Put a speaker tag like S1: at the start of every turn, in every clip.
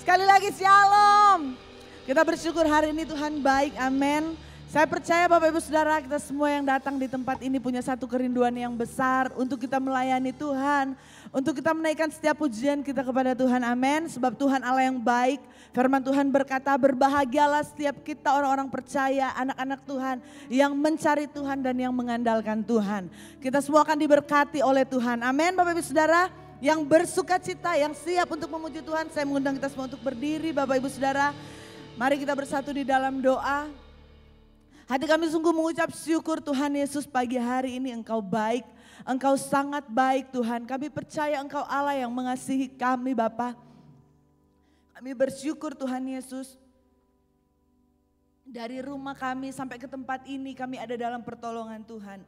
S1: Sekali lagi shalom. Kita bersyukur hari ini Tuhan baik, amin. Saya percaya Bapak Ibu Saudara, kita semua yang datang di tempat ini punya satu kerinduan yang besar untuk kita melayani Tuhan. Untuk kita menaikkan setiap pujian kita kepada Tuhan, amin. Sebab Tuhan Allah yang baik, firman Tuhan berkata berbahagialah setiap kita orang-orang percaya, anak-anak Tuhan yang mencari Tuhan dan yang mengandalkan Tuhan. Kita semua akan diberkati oleh Tuhan, amin Bapak Ibu Saudara. Yang bersuka cita, yang siap untuk memuji Tuhan, saya mengundang kita semua untuk berdiri Bapak Ibu Saudara. Mari kita bersatu di dalam doa. Hati kami sungguh mengucap syukur Tuhan Yesus, pagi hari ini Engkau baik, Engkau sangat baik Tuhan. Kami percaya Engkau Allah yang mengasihi kami Bapa. Kami bersyukur Tuhan Yesus. Dari rumah kami sampai ke tempat ini kami ada dalam pertolongan Tuhan.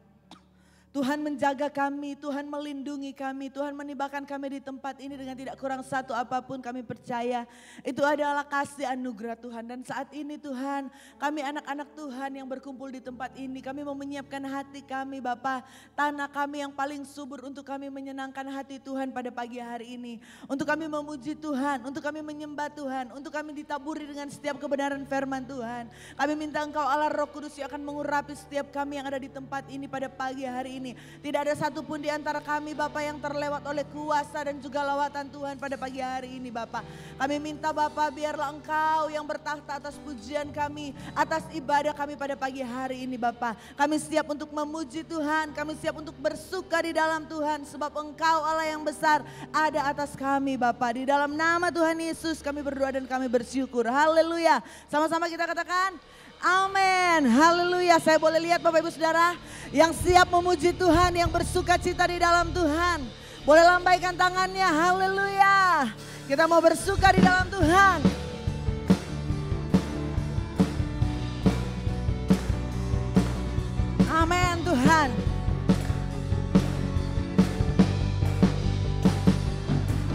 S1: Tuhan menjaga kami, Tuhan melindungi kami, Tuhan menibahkan kami di tempat ini dengan tidak kurang satu apapun. Kami percaya itu adalah kasih anugerah Tuhan. Dan saat ini Tuhan, kami anak-anak Tuhan yang berkumpul di tempat ini, kami mau menyiapkan hati kami Bapa, tanah kami yang paling subur untuk kami menyenangkan hati Tuhan pada pagi hari ini. Untuk kami memuji Tuhan, untuk kami menyembah Tuhan, untuk kami ditaburi dengan setiap kebenaran firman Tuhan. Kami minta Engkau Allah Roh Kudus yang akan mengurapi setiap kami yang ada di tempat ini pada pagi hari ini. Tidak ada satupun di antara kami Bapak yang terlewat oleh kuasa dan juga lawatan Tuhan pada pagi hari ini Bapak. Kami minta Bapak biarlah Engkau yang bertakhta atas pujian kami, atas ibadah kami pada pagi hari ini Bapak. Kami siap untuk memuji Tuhan, kami siap untuk bersuka di dalam Tuhan. Sebab Engkau Allah yang besar ada atas kami Bapak. Di dalam nama Tuhan Yesus kami berdoa dan kami bersyukur. Haleluya. Sama-sama kita katakan amin, haleluya. Saya boleh lihat Bapak Ibu Saudara yang siap memuji Tuhan, yang bersuka cita di dalam Tuhan. Boleh lambaikan tangannya, haleluya. Kita mau bersuka di dalam Tuhan. Amin Tuhan.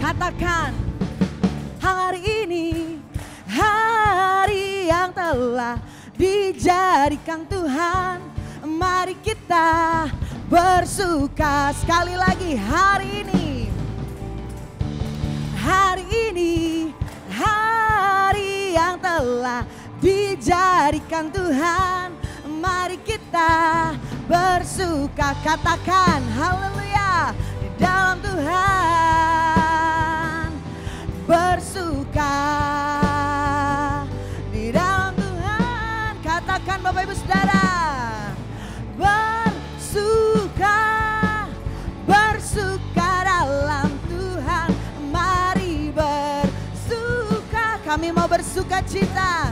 S1: Katakan, hari ini hari yang telah dijadikan Tuhan, mari kita bersuka. Sekali lagi, hari ini hari yang telah dijadikan Tuhan, mari kita bersuka. Katakan haleluya, di dalam Tuhan bersuka. Di dalam katakan Bapak Ibu Saudara, bersuka dalam Tuhan, mari bersuka. Kami mau bersuka cita.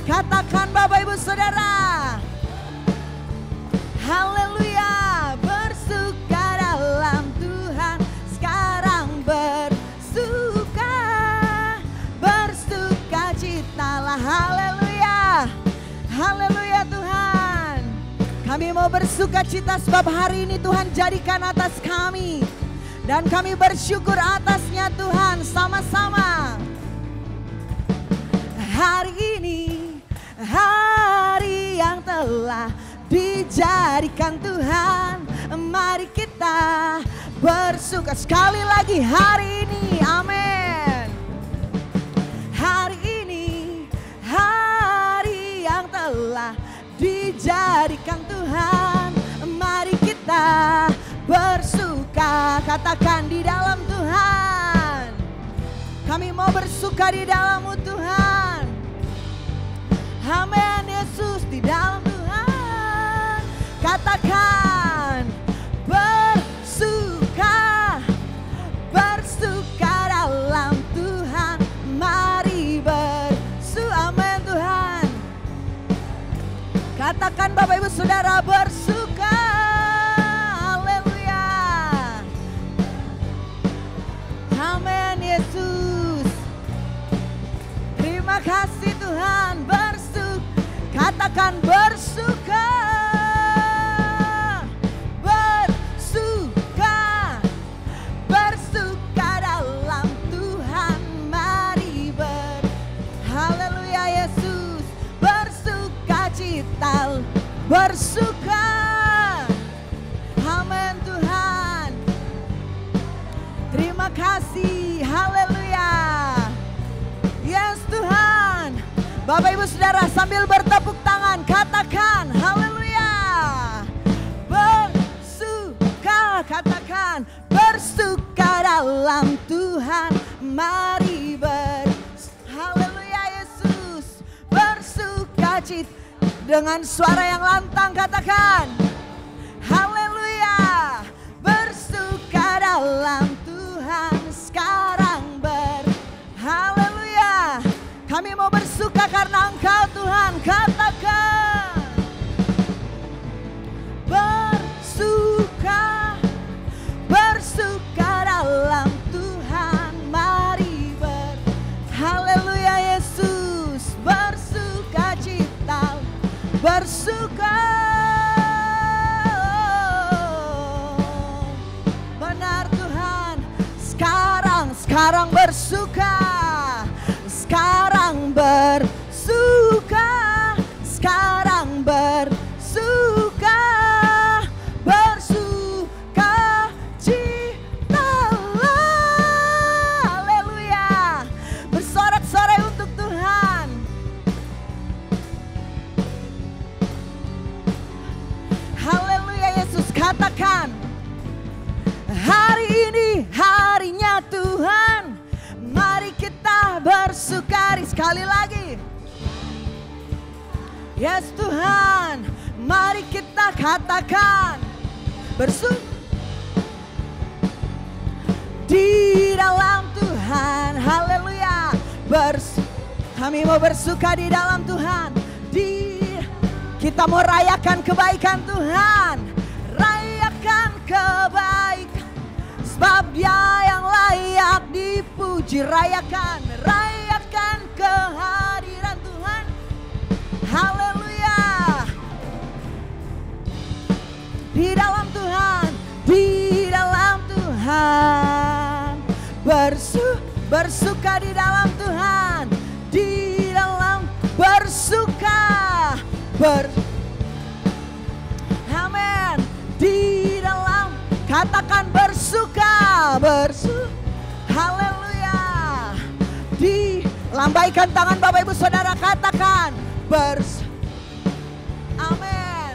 S1: Katakan Bapak Ibu Saudara, haleluya, bersuka dalam Tuhan, sekarang bersuka citalah, haleluya. Haleluya Tuhan. Kami mau bersuka cita sebab hari ini Tuhan jadikan atas kami. Dan kami bersyukur atasnya Tuhan sama-sama. Hari ini hari yang telah dijadikan Tuhan, mari kita bersuka. Sekali lagi hari ini, amin. Hari ini hari yang telah dijadikan Tuhan, mari kita bersuka. Katakan di dalam Tuhan, kami mau bersuka di dalam-Mu Tuhan. Amin Yesus, di dalam Tuhan. Katakan bersuka dalam Tuhan, mari bersuka. Amin Tuhan. Katakan Bapak Ibu Saudara bersuka. Haleluya. Amin Yesus. Terima kasih Tuhan. Bersuka. Katakan bersuka. Bersuka dalam Tuhan, mari haleluya Yesus. Bersuka cita, bersuka. Amin Tuhan. Terima kasih, haleluya. Bapak Ibu Saudara sambil bertepuk tangan katakan haleluya. Bersuka, katakan bersuka dalam Tuhan. Mari haleluya Yesus. Bersuka cita dengan suara yang lantang katakan haleluya. Bersuka dalam Tuhan sekarang haleluya. Kami mau bersuka karena Engkau Tuhan, katakan bersuka, bersuka dalam Tuhan. Mari haleluya Yesus. Bersuka cita, bersuka. Benar Tuhan. Sekarang bersuka. Sekarang bersuka, sekarang bersuka, bersuka citalah, haleluya. Bersorak-sorai untuk Tuhan. Haleluya Yesus, katakan hari ini harinya Tuhan. Mari kita bersukari sekali lagi. Yes Tuhan, mari kita katakan di dalam Tuhan. Haleluya. Kami mau bersuka di dalam Tuhan. Kita mau rayakan kebaikan Tuhan. Rayakan kebaikan. Sebab Dia yang layak dipuji. Rayakan kehadiran Tuhan. Haleluya. Di dalam Tuhan, di dalam Tuhan. Bersuka di dalam Tuhan. Di dalam bersuka. Amin. Di dalam katakan bersuka. Haleluya. Lambaikan tangan Bapak Ibu Saudara, katakan amin.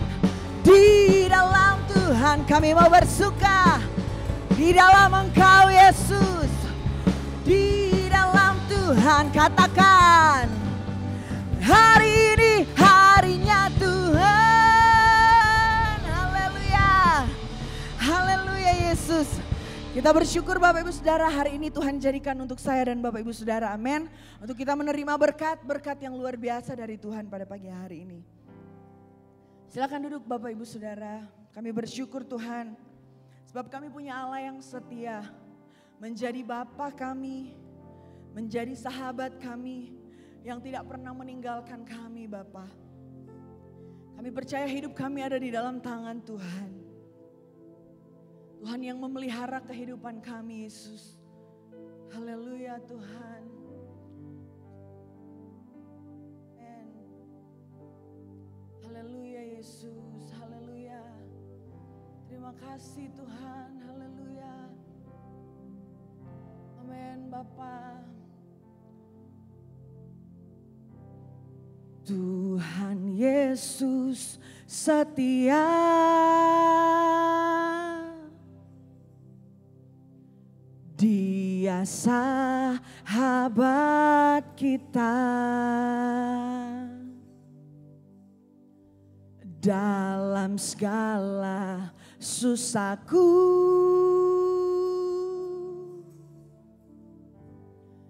S1: Di dalam Tuhan kami mau bersuka. Di dalam Engkau Yesus. Di dalam Tuhan katakan hari ini harinya Tuhan. Haleluya. Haleluya Yesus. Kita bersyukur Bapak Ibu Saudara, hari ini Tuhan jadikan untuk saya dan Bapak Ibu Saudara, amin. Untuk kita menerima berkat-berkat yang luar biasa dari Tuhan pada pagi hari ini. Silakan duduk Bapak Ibu Saudara, kami bersyukur Tuhan. Sebab kami punya Allah yang setia, menjadi Bapa kami, menjadi sahabat kami, yang tidak pernah meninggalkan kami Bapa. Kami percaya hidup kami ada di dalam tangan Tuhan. Tuhan yang memelihara kehidupan kami Yesus. Haleluya Tuhan. Amen. Haleluya Yesus. Haleluya. Terima kasih Tuhan. Haleluya. Amin Bapa. Tuhan Yesus setia. Dia sahabat kita dalam segala susahku,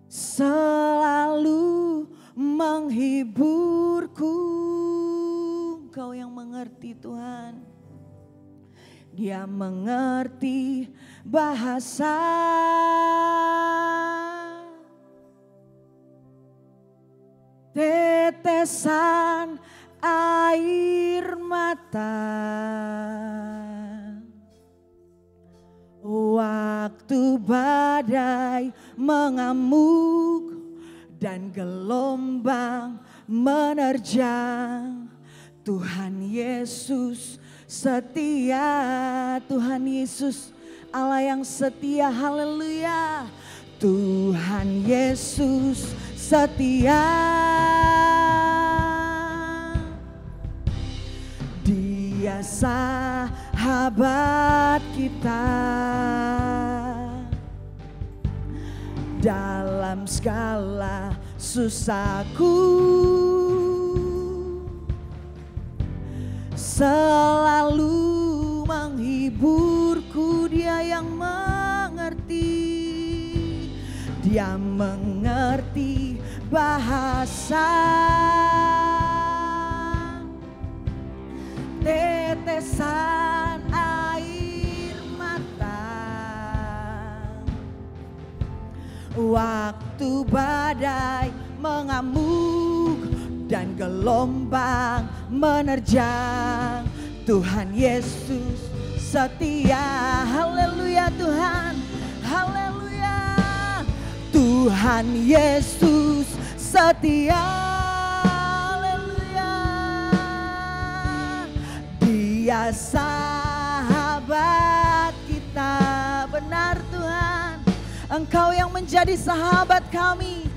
S1: selalu menghiburku. Engkau yang mengerti Tuhan. Dia mengerti bahasa tetesan air mata waktu badai mengamuk dan gelombang menerjang. Tuhan Yesus setia, Tuhan Yesus Allah yang setia, haleluya. Tuhan Yesus setia. sahabat kita dalam segala susahku, selalu menghiburku. Dia yang mengerti, dia mengerti bahasa tetesan air mata waktu badai mengamuk dan gelombang menerjang. Tuhan Yesus setia, haleluya Tuhan, haleluya. Tuhan Yesus setia, haleluya. Dia sahabat kita, benar Tuhan. Engkau yang menjadi sahabat kami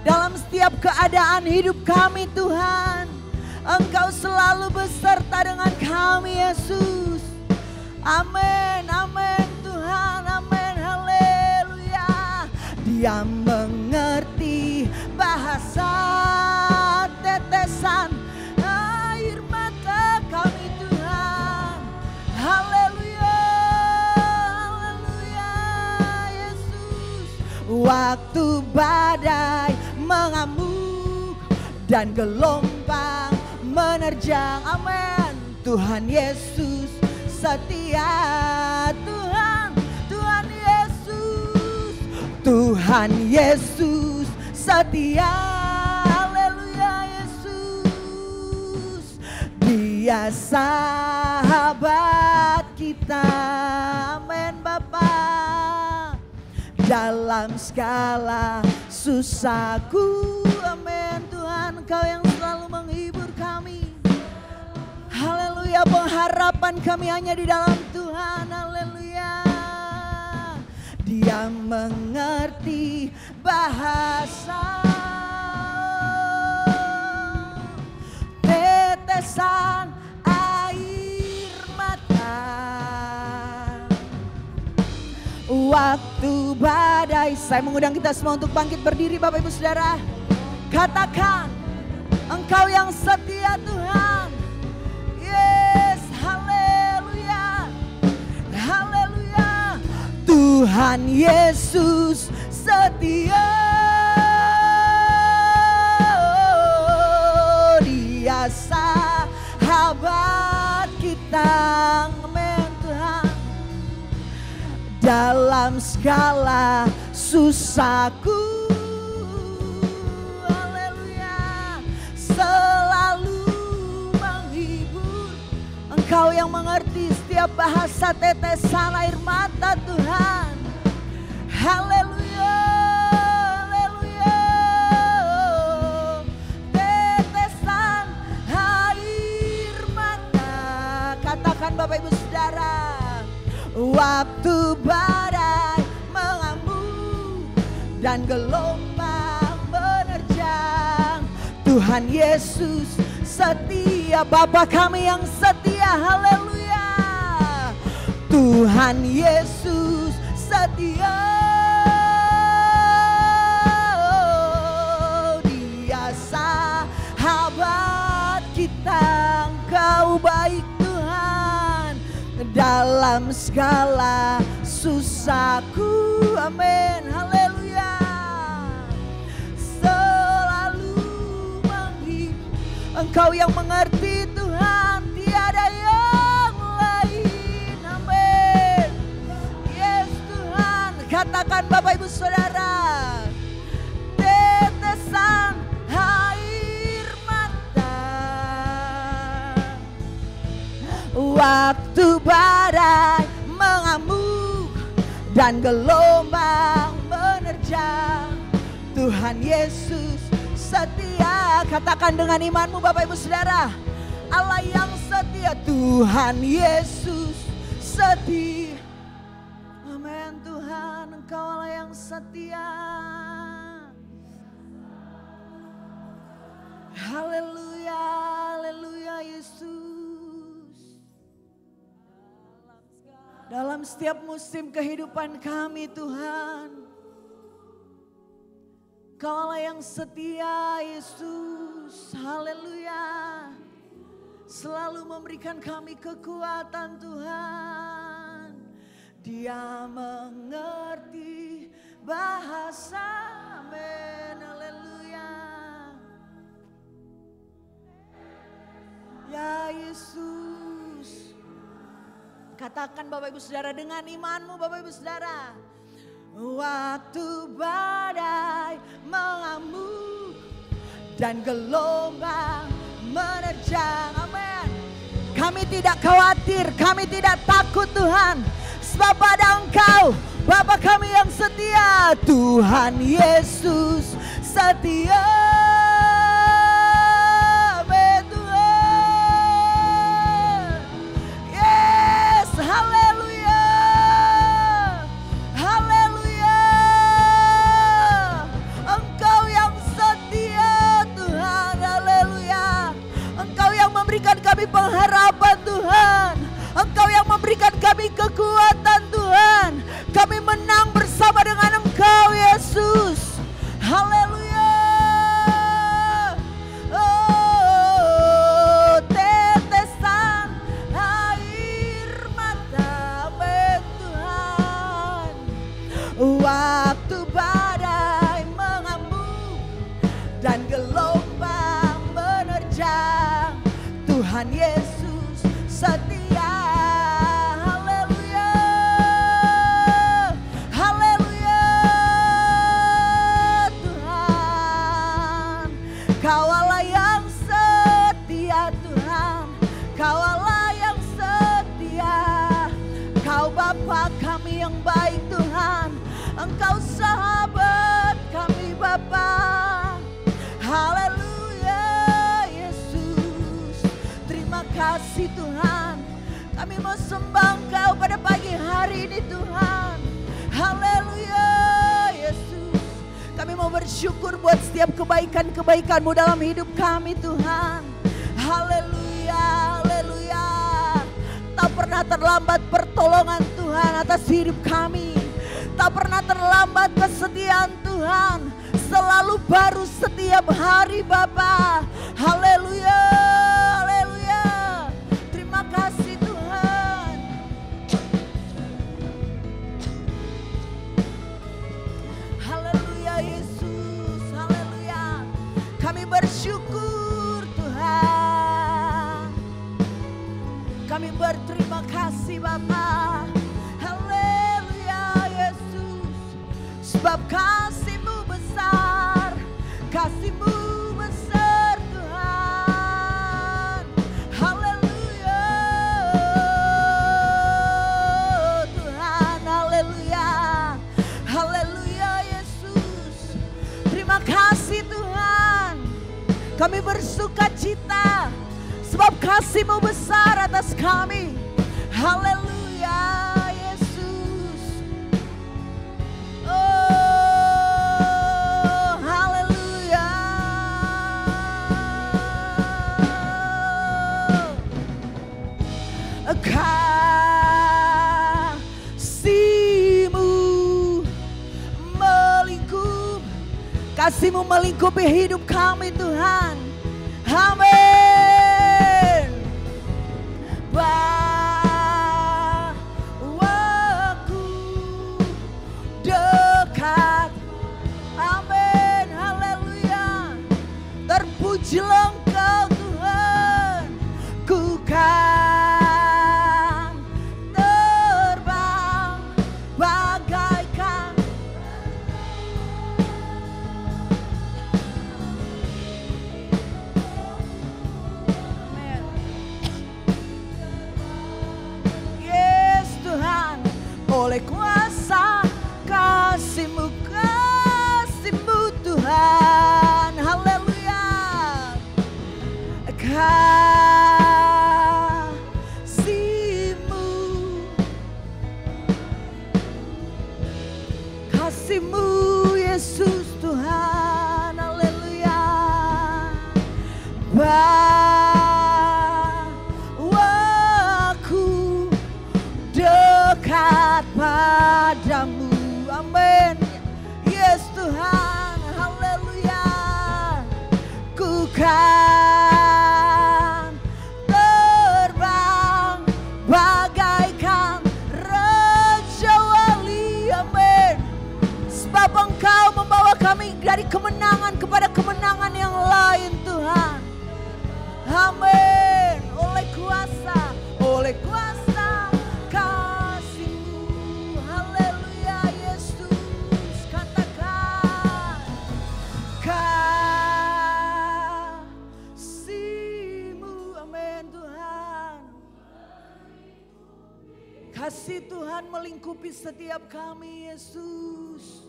S1: dalam setiap keadaan hidup kami Tuhan. Engkau selalu beserta dengan kami Yesus. Amin, amin Tuhan, amin, haleluya. Dia mengerti bahasa tetesan air mata kami Tuhan. Haleluya, haleluya Yesus. Waktu badai mengamuk dan gelombang menerjang, amin. Tuhan Yesus setia, Tuhan, Tuhan Yesus, Tuhan Yesus setia, haleluya Yesus. Dia sahabat kita, amin Bapa. Dalam segala susahku, amin Tuhan, Engkau yang selalu menghibur kami. Haleluya, pengharapan kami hanya di dalam Tuhan, haleluya. Dia mengerti bahasa tetesan air mata waktu badai. Saya mengundang kita semua untuk bangkit berdiri Bapak Ibu Saudara. Katakan, Engkau yang setia Tuhan. Yes, haleluya, haleluya. Tuhan Yesus setia. Dia sahabat kita, amin Tuhan. Dalam segala susahku, Engkau yang mengerti setiap bahasa tetesan air mata Tuhan. Haleluya, haleluya. Tetesan air mata. Katakan Bapak Ibu Saudara. Waktu badai mengamuk dan gelombang menerjang, Tuhan Yesus setia, Bapa kami yang setia, haleluya. Tuhan Yesus setia. Dia sahabat kita, Engkau baik Tuhan. Dalam segala susahku, amin, haleluya. Engkau yang mengerti Tuhan, tiada yang lain, amin. Yes Tuhan, katakan Bapak Ibu Saudara. Tetesan air mata waktu badai mengamuk dan gelombang menerjang, Tuhan Yesus setia. Katakan dengan imanmu Bapak Ibu Saudara. Allah yang setia, Tuhan Yesus setia. Amin Tuhan, Engkau Allah yang setia. Haleluya, haleluya Yesus. Dalam setiap musim kehidupan kami Tuhan, Kaulah yang setia Yesus, haleluya. Selalu memberikan kami kekuatan Tuhan. Dia mengerti bahasa, amin, haleluya. Ya Yesus. Katakan Bapak Ibu Saudara dengan imanmu Bapak Ibu Saudara. Waktu badai mengamuk dan gelombang menerjang, amin. Kami tidak khawatir, kami tidak takut Tuhan. Sebab pada Engkau, Bapa kami yang setia, Tuhan Yesus setia. Kami pengharapan Tuhan, Engkau yang memberikan kami kekuatan Tuhan. Kami menang bersama dengan Engkau Yesus, haleluya. Oh, tetesan air mata Tuhan, waktu badai mengamuk dan gelombang menerjang, Tuhan Yesus setia, haleluya, haleluya. Tuhan, Kaulah yang setia Tuhan, Kaulah yang setia. Kau Bapa kami yang baik Tuhan, Engkau sahabat kami Bapa, haleluya. Kasih Tuhan, kami mau sembah Engkau pada pagi hari ini Tuhan, haleluya Yesus. Kami mau bersyukur buat setiap kebaikan-kebaikan-Mu dalam hidup kami Tuhan, haleluya, haleluya. Tak pernah terlambat pertolongan Tuhan atas hidup kami, tak pernah terlambat kesetiaan Tuhan, selalu baru setiap hari Bapa, haleluya. Kasih Tuhan, haleluya Yesus, haleluya. Kami bersyukur Tuhan, kami berterima kasih Bapa, haleluya Yesus. Sebab kasih-Mu besar, kasih-Mu besar Tuhan, haleluya. Kasih Tuhan, kami bersuka cita sebab kasih-Mu besar atas kami, haleluya Yesus. Oh haleluya, kasih-Mu melingkupi hidup kami Tuhan, amin. Bawaku dekat, amin, haleluya. Terpujilah Engkau Tuhan, ku kan terbang bagaikan. Oleh kuasa kasih-Mu, kasih-Mu Tuhan, haleluya. Kasih-Mu, kasih-Mu Yesus Tuhan, haleluya. Bawaku dekat kasih Tuhan melingkupi setiap kami Yesus.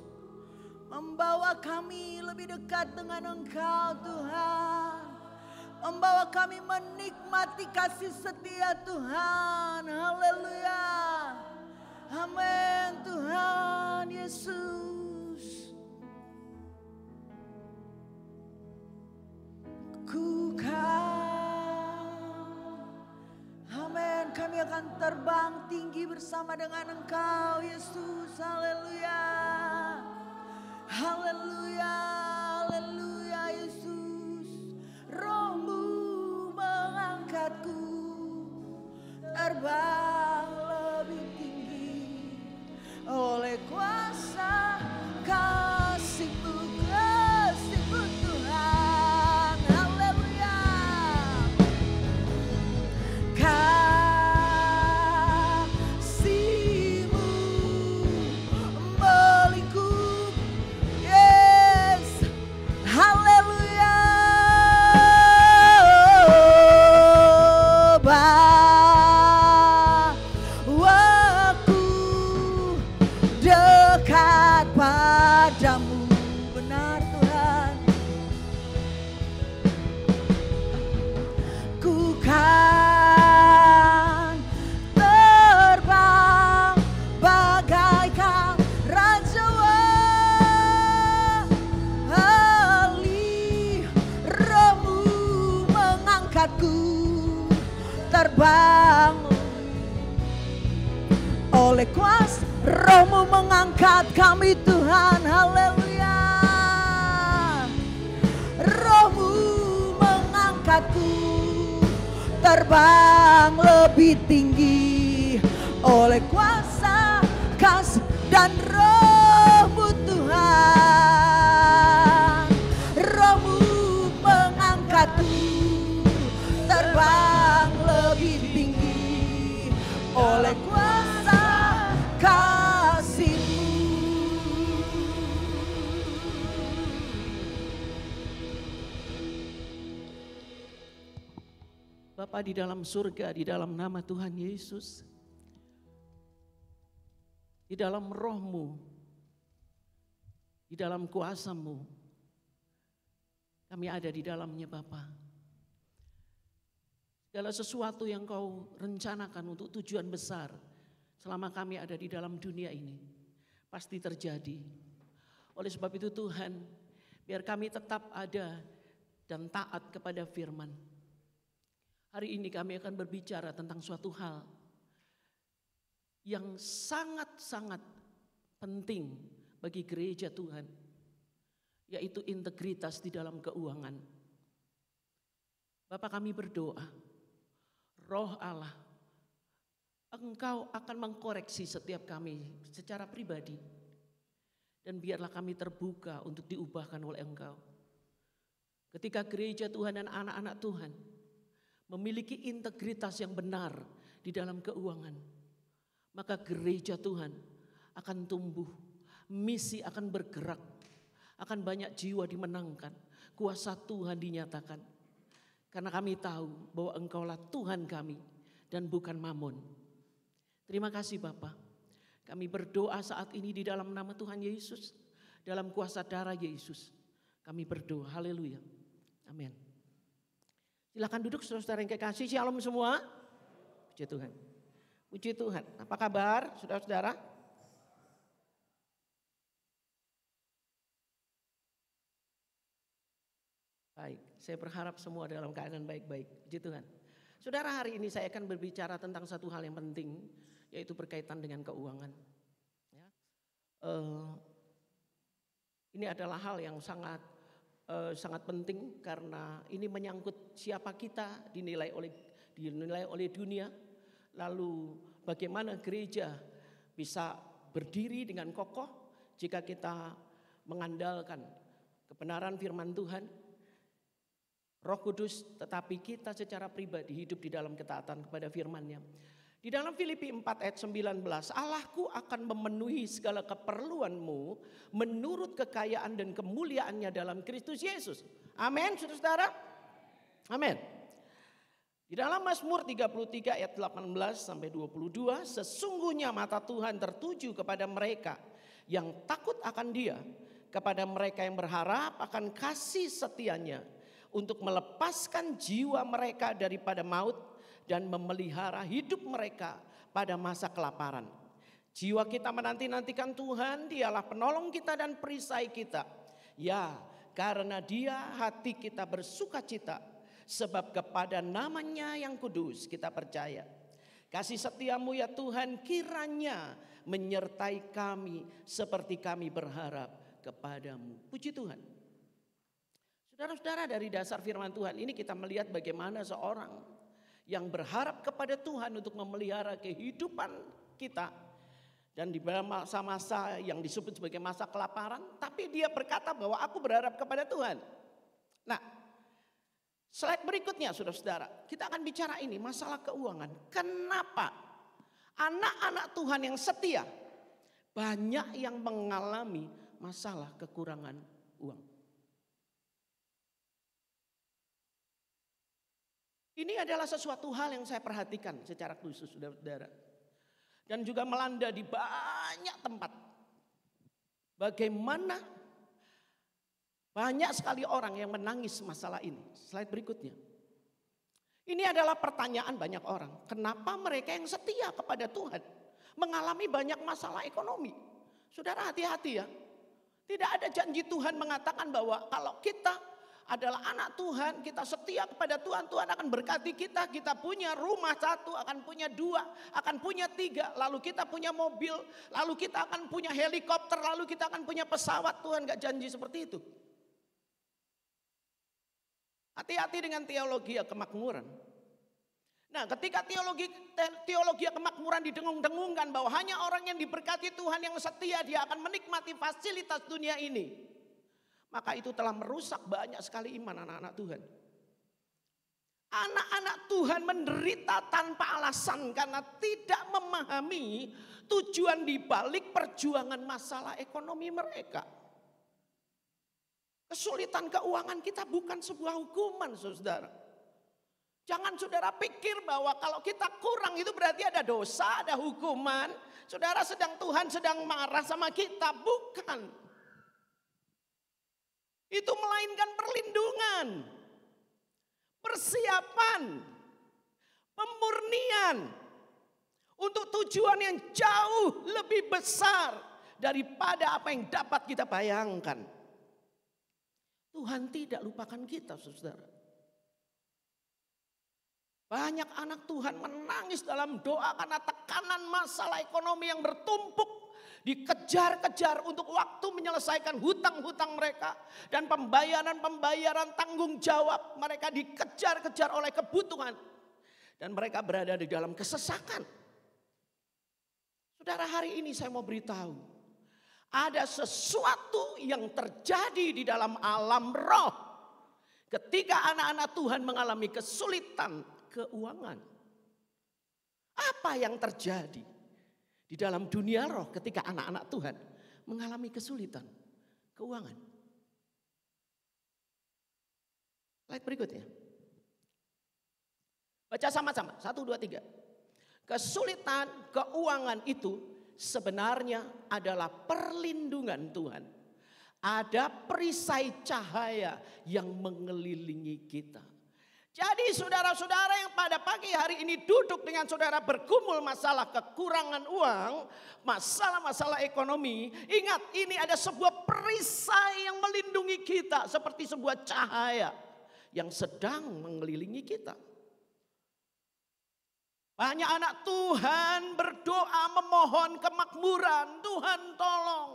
S1: Membawa kami lebih dekat dengan Engkau Tuhan. Membawa kami menikmati kasih setia Tuhan. Haleluya. Amin Tuhan Yesus. Amin. Kami akan terbang tinggi bersama dengan Engkau Yesus. Haleluya. Haleluya. Haleluya Yesus. Roh-Mu mengangkatku terbang lebih tinggi oleh kuasa kasih-Mu, kasih-Mu Tuhan. Haleluya. Kasih-Mu melingkup. Yes. Haleluya. Bawaku dekat padamu. Benar Tuhan. Ku kan terbang bagaikan raja wali. Roh-Mu mengangkatku terbang oleh kuasa. Roh-Mu mengangkat kami Tuhan. Haleluya. Roh-Mu mengangkatku terbang lebih tinggi oleh kuasa kasih dan Roh-Mu Tuhan. Roh-Mu mengangkatku terbang lebih tinggi oleh kuasa kasih-Mu.
S2: Bapa di dalam surga, di dalam nama Tuhan Yesus, di dalam Roh-Mu, di dalam kuasa-Mu, kami ada di dalamnya Bapa. Segala sesuatu yang Kau rencanakan untuk tujuan besar selama kami ada di dalam dunia ini pasti terjadi. Oleh sebab itu Tuhan, biar kami tetap ada dan taat kepada firman. Hari ini kami akan berbicara tentang suatu hal yang sangat-sangat penting bagi gereja Tuhan, yaitu integritas di dalam keuangan. Bapa, kami berdoa, Roh Allah, Engkau akan mengkoreksi setiap kami secara pribadi. Dan biarlah kami terbuka untuk diubahkan oleh Engkau. Ketika gereja Tuhan dan anak-anak Tuhan memiliki integritas yang benar di dalam keuangan, maka gereja Tuhan akan tumbuh, misi akan bergerak, akan banyak jiwa dimenangkan, kuasa Tuhan dinyatakan. Karena kami tahu bahwa Engkaulah Tuhan kami dan bukan Mammon. Terima kasih Bapa. Kami berdoa saat ini di dalam nama Tuhan Yesus, dalam kuasa darah Yesus. Kami berdoa, haleluya. Amin. Silakan duduk saudara-saudara yang kekasih, shalom semua. Puji Tuhan. Puji Tuhan. Apa kabar saudara-saudara? Baik, saya berharap semua dalam keadaan baik-baik. Puji Tuhan. Saudara, hari ini saya akan berbicara tentang satu hal yang penting, yaitu berkaitan dengan keuangan. Ya. Ini adalah hal yang sangat penting karena ini menyangkut siapa kita dinilai oleh dunia, lalu bagaimana gereja bisa berdiri dengan kokoh jika kita mengandalkan kebenaran firman Tuhan, Roh Kudus, tetapi kita secara pribadi hidup di dalam ketaatan kepada firman-Nya. Di dalam Filipi 4 ayat 19, Allahku akan memenuhi segala keperluanmu menurut kekayaan dan kemuliaannya dalam Kristus Yesus. Amin, saudara-saudara. Amin. Di dalam Mazmur 33 ayat 18 sampai 22, sesungguhnya mata Tuhan tertuju kepada mereka yang takut akan Dia, kepada mereka yang berharap akan kasih setianya, untuk melepaskan jiwa mereka daripada maut dan memelihara hidup mereka pada masa kelaparan. Jiwa kita menanti-nantikan Tuhan, Dialah penolong kita dan perisai kita. Ya, karena Dia hati kita bersukacita, sebab kepada namanya yang kudus kita percaya. Kasih setiamu ya Tuhan kiranya menyertai kami seperti kami berharap kepadamu. Puji Tuhan. Saudara-saudara, dari dasar firman Tuhan ini kita melihat bagaimana seorang yang berharap kepada Tuhan untuk memelihara kehidupan kita. Dan di masa-masa yang disebut sebagai masa kelaparan, tapi dia berkata bahwa aku berharap kepada Tuhan. Nah, slide berikutnya saudara-saudara, kita akan bicara ini masalah keuangan. Kenapa anak-anak Tuhan yang setia banyak yang mengalami masalah kekurangan uang? Ini adalah sesuatu hal yang saya perhatikan secara khusus saudara-saudara. Dan juga melanda di banyak tempat. Bagaimana banyak sekali orang yang menangis masalah ini. Slide berikutnya. Ini adalah pertanyaan banyak orang. Kenapa mereka yang setia kepada Tuhan mengalami banyak masalah ekonomi? Saudara, hati-hati ya. Tidak ada janji Tuhan mengatakan bahwa kalau kita adalah anak Tuhan, kita setia kepada Tuhan, Tuhan akan berkati kita. Kita punya rumah 1, akan punya 2, akan punya 3, lalu kita punya mobil, lalu kita akan punya helikopter, lalu kita akan punya pesawat. Tuhan gak janji seperti itu. Hati-hati dengan teologi kemakmuran. Nah, ketika teologi kemakmuran didengung-dengungkan bahwa hanya orang yang diberkati Tuhan yang setia dia akan menikmati fasilitas dunia ini, maka itu telah merusak banyak sekali iman anak-anak Tuhan. Anak-anak Tuhan menderita tanpa alasan karena tidak memahami tujuan dibalik perjuangan masalah ekonomi mereka. Kesulitan keuangan kita bukan sebuah hukuman, saudara. Jangan saudara pikir bahwa kalau kita kurang itu berarti ada dosa, ada hukuman. Saudara Tuhan sedang marah sama kita, bukan. Itu melainkan perlindungan, persiapan, pemurnian untuk tujuan yang jauh lebih besar daripada apa yang dapat kita bayangkan. Tuhan tidak lupakan kita, saudara. Banyak anak Tuhan menangis dalam doa karena tekanan masalah ekonomi yang bertumpuk. Dikejar-kejar untuk waktu menyelesaikan hutang-hutang mereka. Dan pembayaran-pembayaran tanggung jawab mereka dikejar-kejar oleh kebutuhan. Dan mereka berada di dalam kesesakan. Saudara, hari ini saya mau beritahu. Ada sesuatu yang terjadi di dalam alam roh. Ketika anak-anak Tuhan mengalami kesulitan keuangan. Apa yang terjadi di dalam dunia roh ketika anak-anak Tuhan mengalami kesulitan keuangan? Slide berikutnya. Baca sama-sama. 1, 2, 3. Kesulitan keuangan itu sebenarnya adalah perlindungan Tuhan. Ada perisai cahaya yang mengelilingi kita. Jadi saudara-saudara yang pada pagi hari ini duduk dengan saudara bergumul masalah kekurangan uang, masalah-masalah ekonomi. Ingat, ini ada sebuah perisai yang melindungi kita seperti sebuah cahaya yang sedang mengelilingi kita. Banyak anak Tuhan berdoa memohon kemakmuran, Tuhan tolong.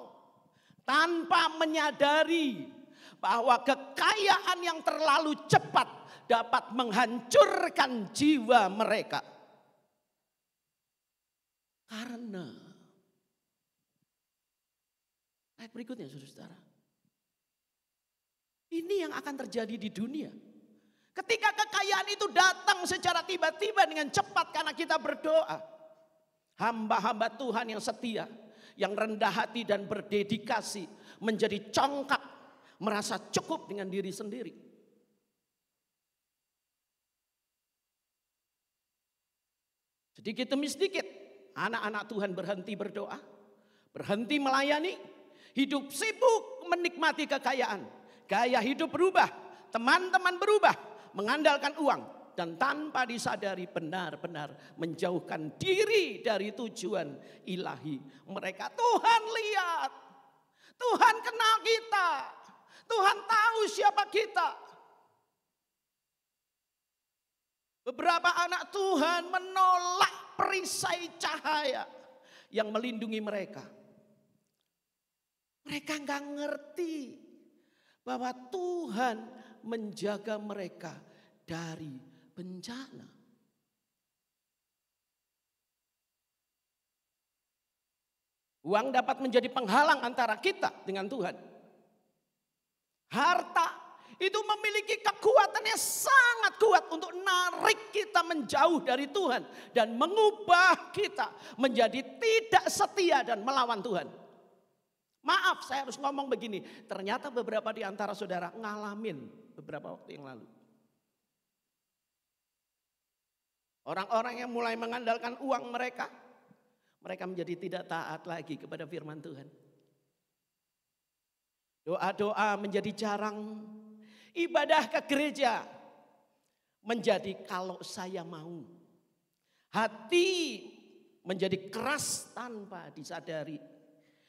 S2: Tanpa menyadari bahwa kekayaan yang terlalu cepat dapat menghancurkan jiwa mereka. Karena ayat berikutnya saudara. Ini yang akan terjadi di dunia. Ketika kekayaan itu datang secara tiba-tiba dengan cepat karena kita berdoa. Hamba-hamba Tuhan yang setia, yang rendah hati dan berdedikasi menjadi congkak, merasa cukup dengan diri sendiri. Sedikit demi sedikit anak-anak Tuhan berhenti berdoa, berhenti melayani, hidup sibuk menikmati kekayaan. Gaya hidup berubah, teman-teman berubah, mengandalkan uang. Dan tanpa disadari benar-benar menjauhkan diri dari tujuan ilahi mereka. Tuhan lihat, Tuhan kenal kita, Tuhan tahu siapa kita. Beberapa anak Tuhan menolak perisai cahaya yang melindungi mereka. Mereka nggak ngerti bahwa Tuhan menjaga mereka dari bencana. Uang dapat menjadi penghalang antara kita dengan Tuhan. Harta itu memiliki kekuatan yang sangat kuat untuk narik kita menjauh dari Tuhan dan mengubah kita menjadi tidak setia dan melawan Tuhan. Maaf, saya harus ngomong begini. Ternyata beberapa di antara saudara ngalamin beberapa waktu yang lalu. Orang-orang yang mulai mengandalkan uang mereka menjadi tidak taat lagi kepada firman Tuhan. Doa-doa menjadi jarang. Ibadah ke gereja menjadi kalau saya mau. Hati menjadi keras tanpa disadari.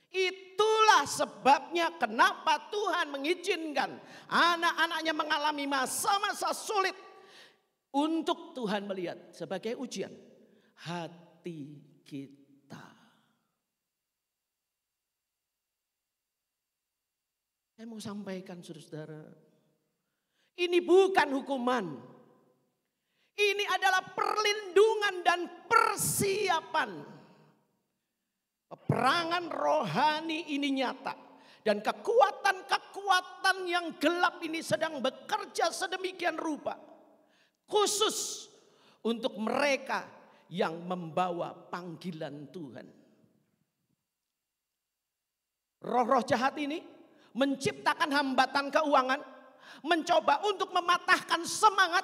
S2: Itulah sebabnya kenapa Tuhan mengizinkan anak-anaknya mengalami masa-masa sulit. Untuk Tuhan melihat sebagai ujian hati kita. Saya mau sampaikan saudara, ini bukan hukuman. Ini adalah perlindungan dan persiapan. Peperangan rohani ini nyata. Dan kekuatan-kekuatan yang gelap ini sedang bekerja sedemikian rupa. Khusus untuk mereka yang membawa panggilan Tuhan. Roh-roh jahat ini menciptakan hambatan keuangan, mencoba untuk mematahkan semangat,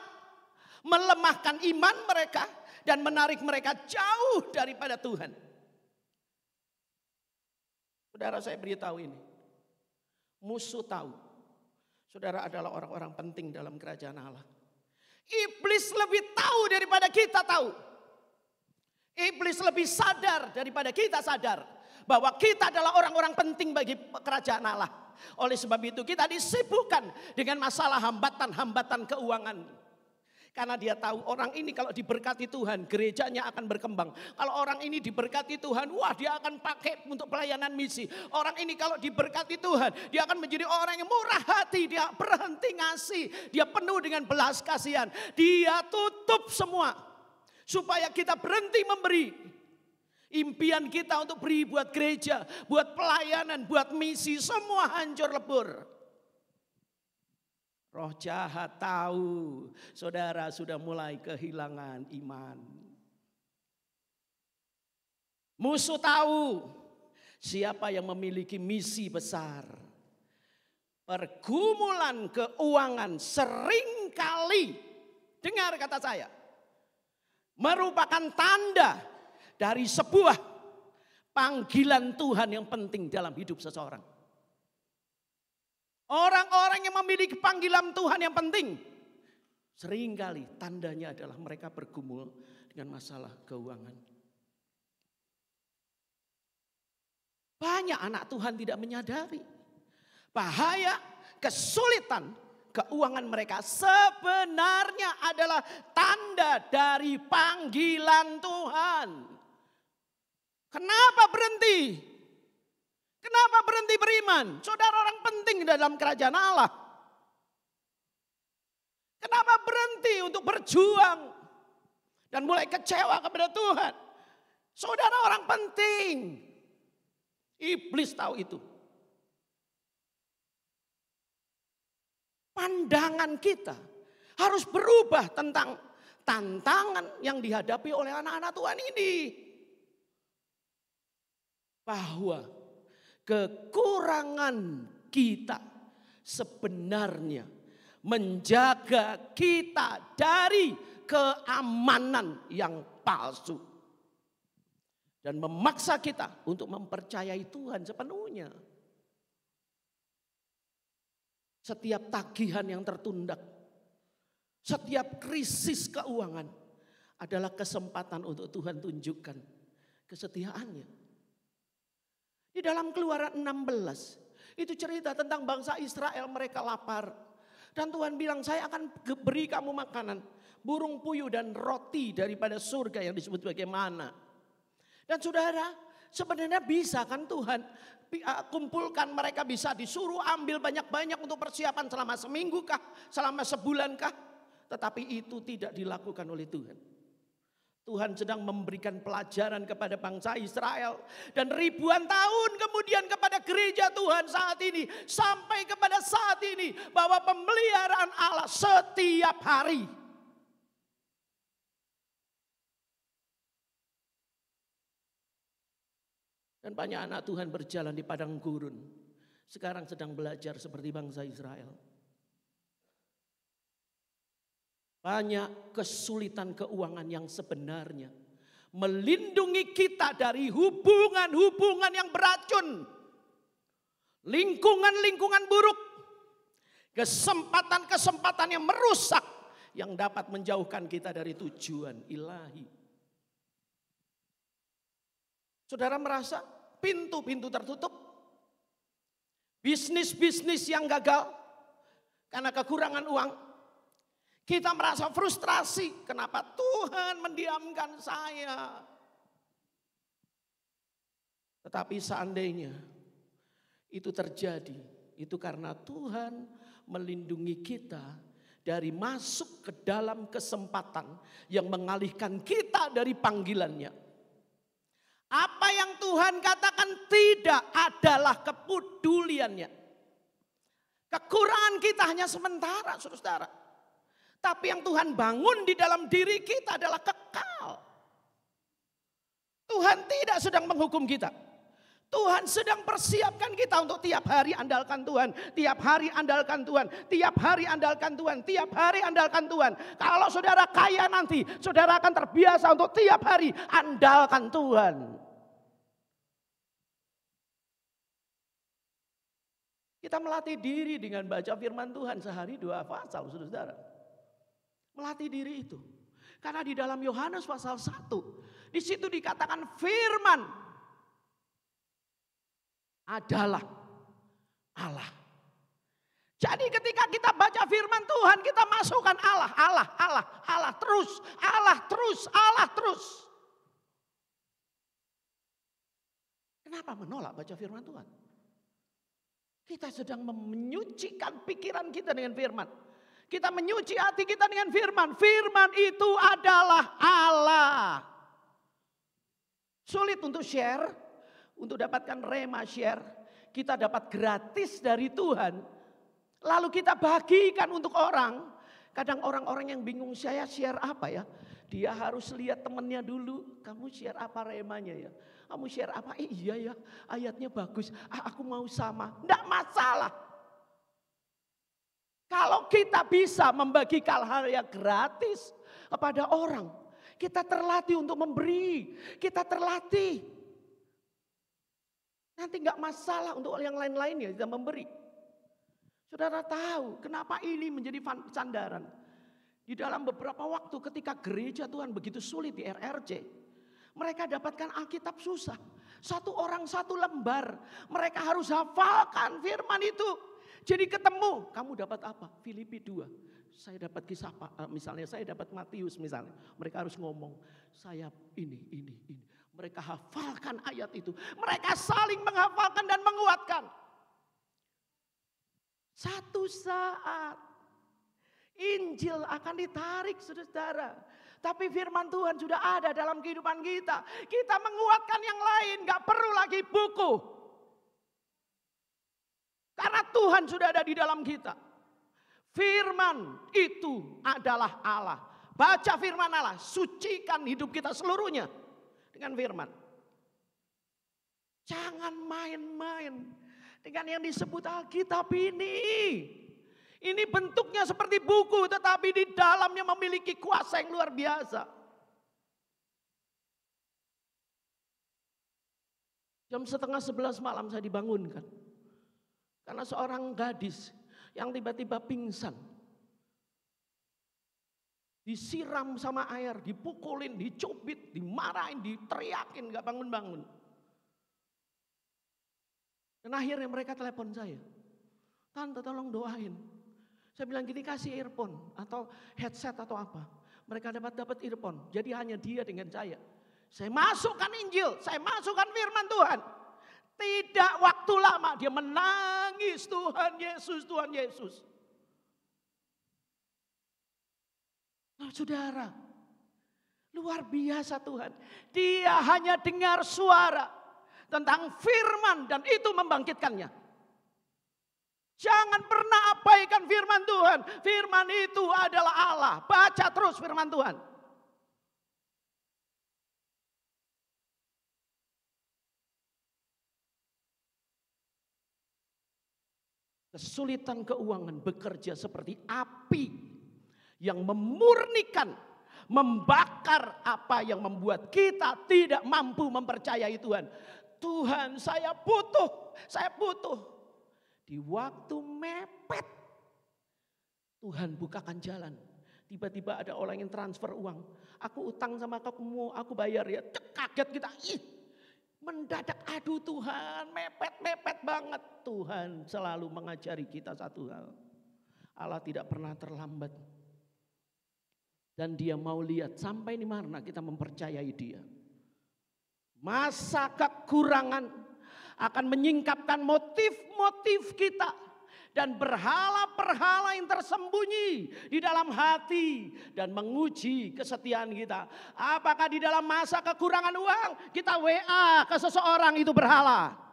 S2: melemahkan iman mereka, dan menarik mereka jauh daripada Tuhan. Saudara, saya beritahu ini, musuh tahu saudara adalah orang-orang penting dalam kerajaan Allah. Iblis lebih tahu daripada kita tahu. Iblis lebih sadar daripada kita sadar bahwa kita adalah orang-orang penting bagi kerajaan Allah. Oleh sebab itu kita disibukkan dengan masalah hambatan-hambatan keuangan. Karena dia tahu orang ini kalau diberkati Tuhan, gerejanya akan berkembang. Kalau orang ini diberkati Tuhan, wah dia akan pakai untuk pelayanan misi. Orang ini kalau diberkati Tuhan, dia akan menjadi orang yang murah hati. Dia berhenti ngasih, dia penuh dengan belas kasihan. Dia tutup semua supaya kita berhenti memberi. Impian kita untuk beri buat gereja, buat pelayanan, buat misi, semua hancur lebur. Roh jahat tahu saudara sudah mulai kehilangan iman. Musuh tahu siapa yang memiliki misi besar. Pergumulan keuangan seringkali, dengar kata saya, merupakan tanda dari sebuah panggilan Tuhan yang penting dalam hidup seseorang. Orang-orang yang memiliki panggilan Tuhan yang penting, seringkali tandanya adalah mereka bergumul dengan masalah keuangan. Banyak anak Tuhan tidak menyadari bahaya, kesulitan keuangan mereka sebenarnya adalah tanda dari panggilan Tuhan. Kenapa berhenti? Kenapa berhenti beriman? Saudara orang penting dalam kerajaan Allah. Kenapa berhenti untuk berjuang dan mulai kecewa kepada Tuhan? Saudara orang penting. Iblis tahu itu. Pandangan kita harus berubah tentang tantangan yang dihadapi oleh anak-anak Tuhan ini. Bahwa kekurangan kita sebenarnya menjaga kita dari keamanan yang palsu. dan memaksa kita untuk mempercayai Tuhan sepenuhnya. Setiap tagihan yang tertunda, setiap krisis keuangan adalah kesempatan untuk Tuhan tunjukkan kesetiaannya. Di dalam Keluaran 16 itu cerita tentang bangsa Israel, mereka lapar. Dan Tuhan bilang, saya akan beri kamu makanan, burung puyuh dan roti daripada surga yang disebut sebagai mana. Dan saudara, sebenarnya bisa kan Tuhan kumpulkan mereka, bisa disuruh ambil banyak-banyak untuk persiapan selama seminggu kah, selama sebulan kah. Tetapi itu tidak dilakukan oleh Tuhan. Tuhan sedang memberikan pelajaran kepada bangsa Israel. Dan ribuan tahun kemudian kepada gereja Tuhan saat ini. Sampai kepada saat ini. Bahwa pemeliharaan Allah setiap hari. Dan banyak anak Tuhan berjalan di padang gurun. Sekarang sedang belajar seperti bangsa Israel. Banyak kesulitan keuangan yang sebenarnya melindungi kita dari hubungan-hubungan yang beracun. Lingkungan-lingkungan buruk. Kesempatan-kesempatan yang merusak. Yang dapat menjauhkan kita dari tujuan ilahi. Saudara merasa pintu-pintu tertutup. Bisnis-bisnis yang gagal karena kekurangan uang. Kita merasa frustrasi, kenapa Tuhan mendiamkan saya? Tetapi seandainya itu terjadi, itu karena Tuhan melindungi kita dari masuk ke dalam kesempatan yang mengalihkan kita dari panggilannya. Apa yang Tuhan katakan tidak adalah kepeduliannya. Kekurangan kita hanya sementara, saudara. Tapi yang Tuhan bangun di dalam diri kita adalah kekal. Tuhan tidak sedang menghukum kita. Tuhan sedang persiapkan kita untuk tiap hari andalkan Tuhan. Tiap hari andalkan Tuhan. Tiap hari andalkan Tuhan. Tiap hari andalkan Tuhan. Kalau saudara kaya nanti, saudara akan terbiasa untuk tiap hari andalkan Tuhan. Kita melatih diri dengan baca firman Tuhan sehari 2 pasal, saudara. Melatih diri itu. Karena di dalam Yohanes pasal 1. Di situ dikatakan firman adalah Allah. Jadi ketika kita baca firman Tuhan, kita masukkan Allah, Allah, Allah, Allah terus, Allah terus, Allah terus. Kenapa menolak baca firman Tuhan? Kita sedang menyucikan pikiran kita dengan firman. Kita menyuci hati kita dengan firman. Firman itu adalah Allah. Sulit untuk share. Untuk dapatkan rema share. Kita dapat gratis dari Tuhan. Lalu kita bagikan untuk orang. Kadang orang-orang yang bingung, saya share apa ya? Dia harus lihat temannya dulu. Kamu share apa remanya ya? Kamu share apa? Iya ya, ayatnya bagus. Aku mau sama. Tidak masalah. Kalau kita bisa membagikan hal yang gratis kepada orang, kita terlatih untuk memberi, kita terlatih. Nanti nggak masalah untuk yang lain-lainnya kita memberi. Saudara tahu kenapa ini menjadi sandaran? Di dalam beberapa waktu ketika gereja Tuhan begitu sulit di RRC, mereka dapatkan Alkitab susah. 1 orang 1 lembar, mereka harus hafalkan firman itu. Jadi ketemu, kamu dapat apa? Filipi 2. Saya dapat kisah misalnya saya dapat Matius misalnya. Mereka harus ngomong, saya ini. Mereka hafalkan ayat itu. Mereka saling menghafalkan dan menguatkan. Satu saat Injil akan ditarik, saudara. Tapi firman Tuhan sudah ada dalam kehidupan kita. Kita menguatkan yang lain, gak perlu lagi buku. Karena Tuhan sudah ada di dalam kita. Firman itu adalah Allah. Baca firman Allah, sucikan hidup kita seluruhnya dengan firman. Jangan main-main dengan yang disebut Alkitab ini. Ini bentuknya seperti buku, tetapi di dalamnya memiliki kuasa yang luar biasa. Jam 10:30 malam saya dibangunkan. Karena seorang gadis yang tiba-tiba pingsan. Disiram sama air, dipukulin, dicubit, dimarahin, diteriakin, gak bangun-bangun. Dan akhirnya mereka telepon saya. Tante tolong doain. Saya bilang gini, kasih earphone atau headset atau apa. Mereka dapat earphone, jadi hanya dia dengan saya. Saya masukkan Injil, saya masukkan firman Tuhan. Tidak waktu lama dia menangis, Tuhan Yesus, Tuhan Yesus. Nah, saudara, luar biasa Tuhan. Dia hanya dengar suara tentang firman dan itu membangkitkannya. Jangan pernah abaikan firman Tuhan. Firman itu adalah Allah. Baca terus firman Tuhan. Kesulitan keuangan bekerja seperti api yang memurnikan, membakar apa yang membuat kita tidak mampu mempercayai Tuhan. Tuhan, saya butuh. Di waktu mepet, Tuhan bukakan jalan. Tiba-tiba ada orang yang transfer uang. Aku utang sama kamu, aku bayar ya. Kaget kita, mendadak, aduh Tuhan, mepet banget. Tuhan selalu mengajari kita satu hal. Allah tidak pernah terlambat. Dan dia mau lihat sampai di mana kita mempercayai dia. Masa kekurangan akan menyingkapkan motif-motif kita. Dan berhala-berhala yang tersembunyi di dalam hati. Dan menguji kesetiaan kita. Apakah di dalam masa kekurangan uang kita WA ke seseorang itu berhala.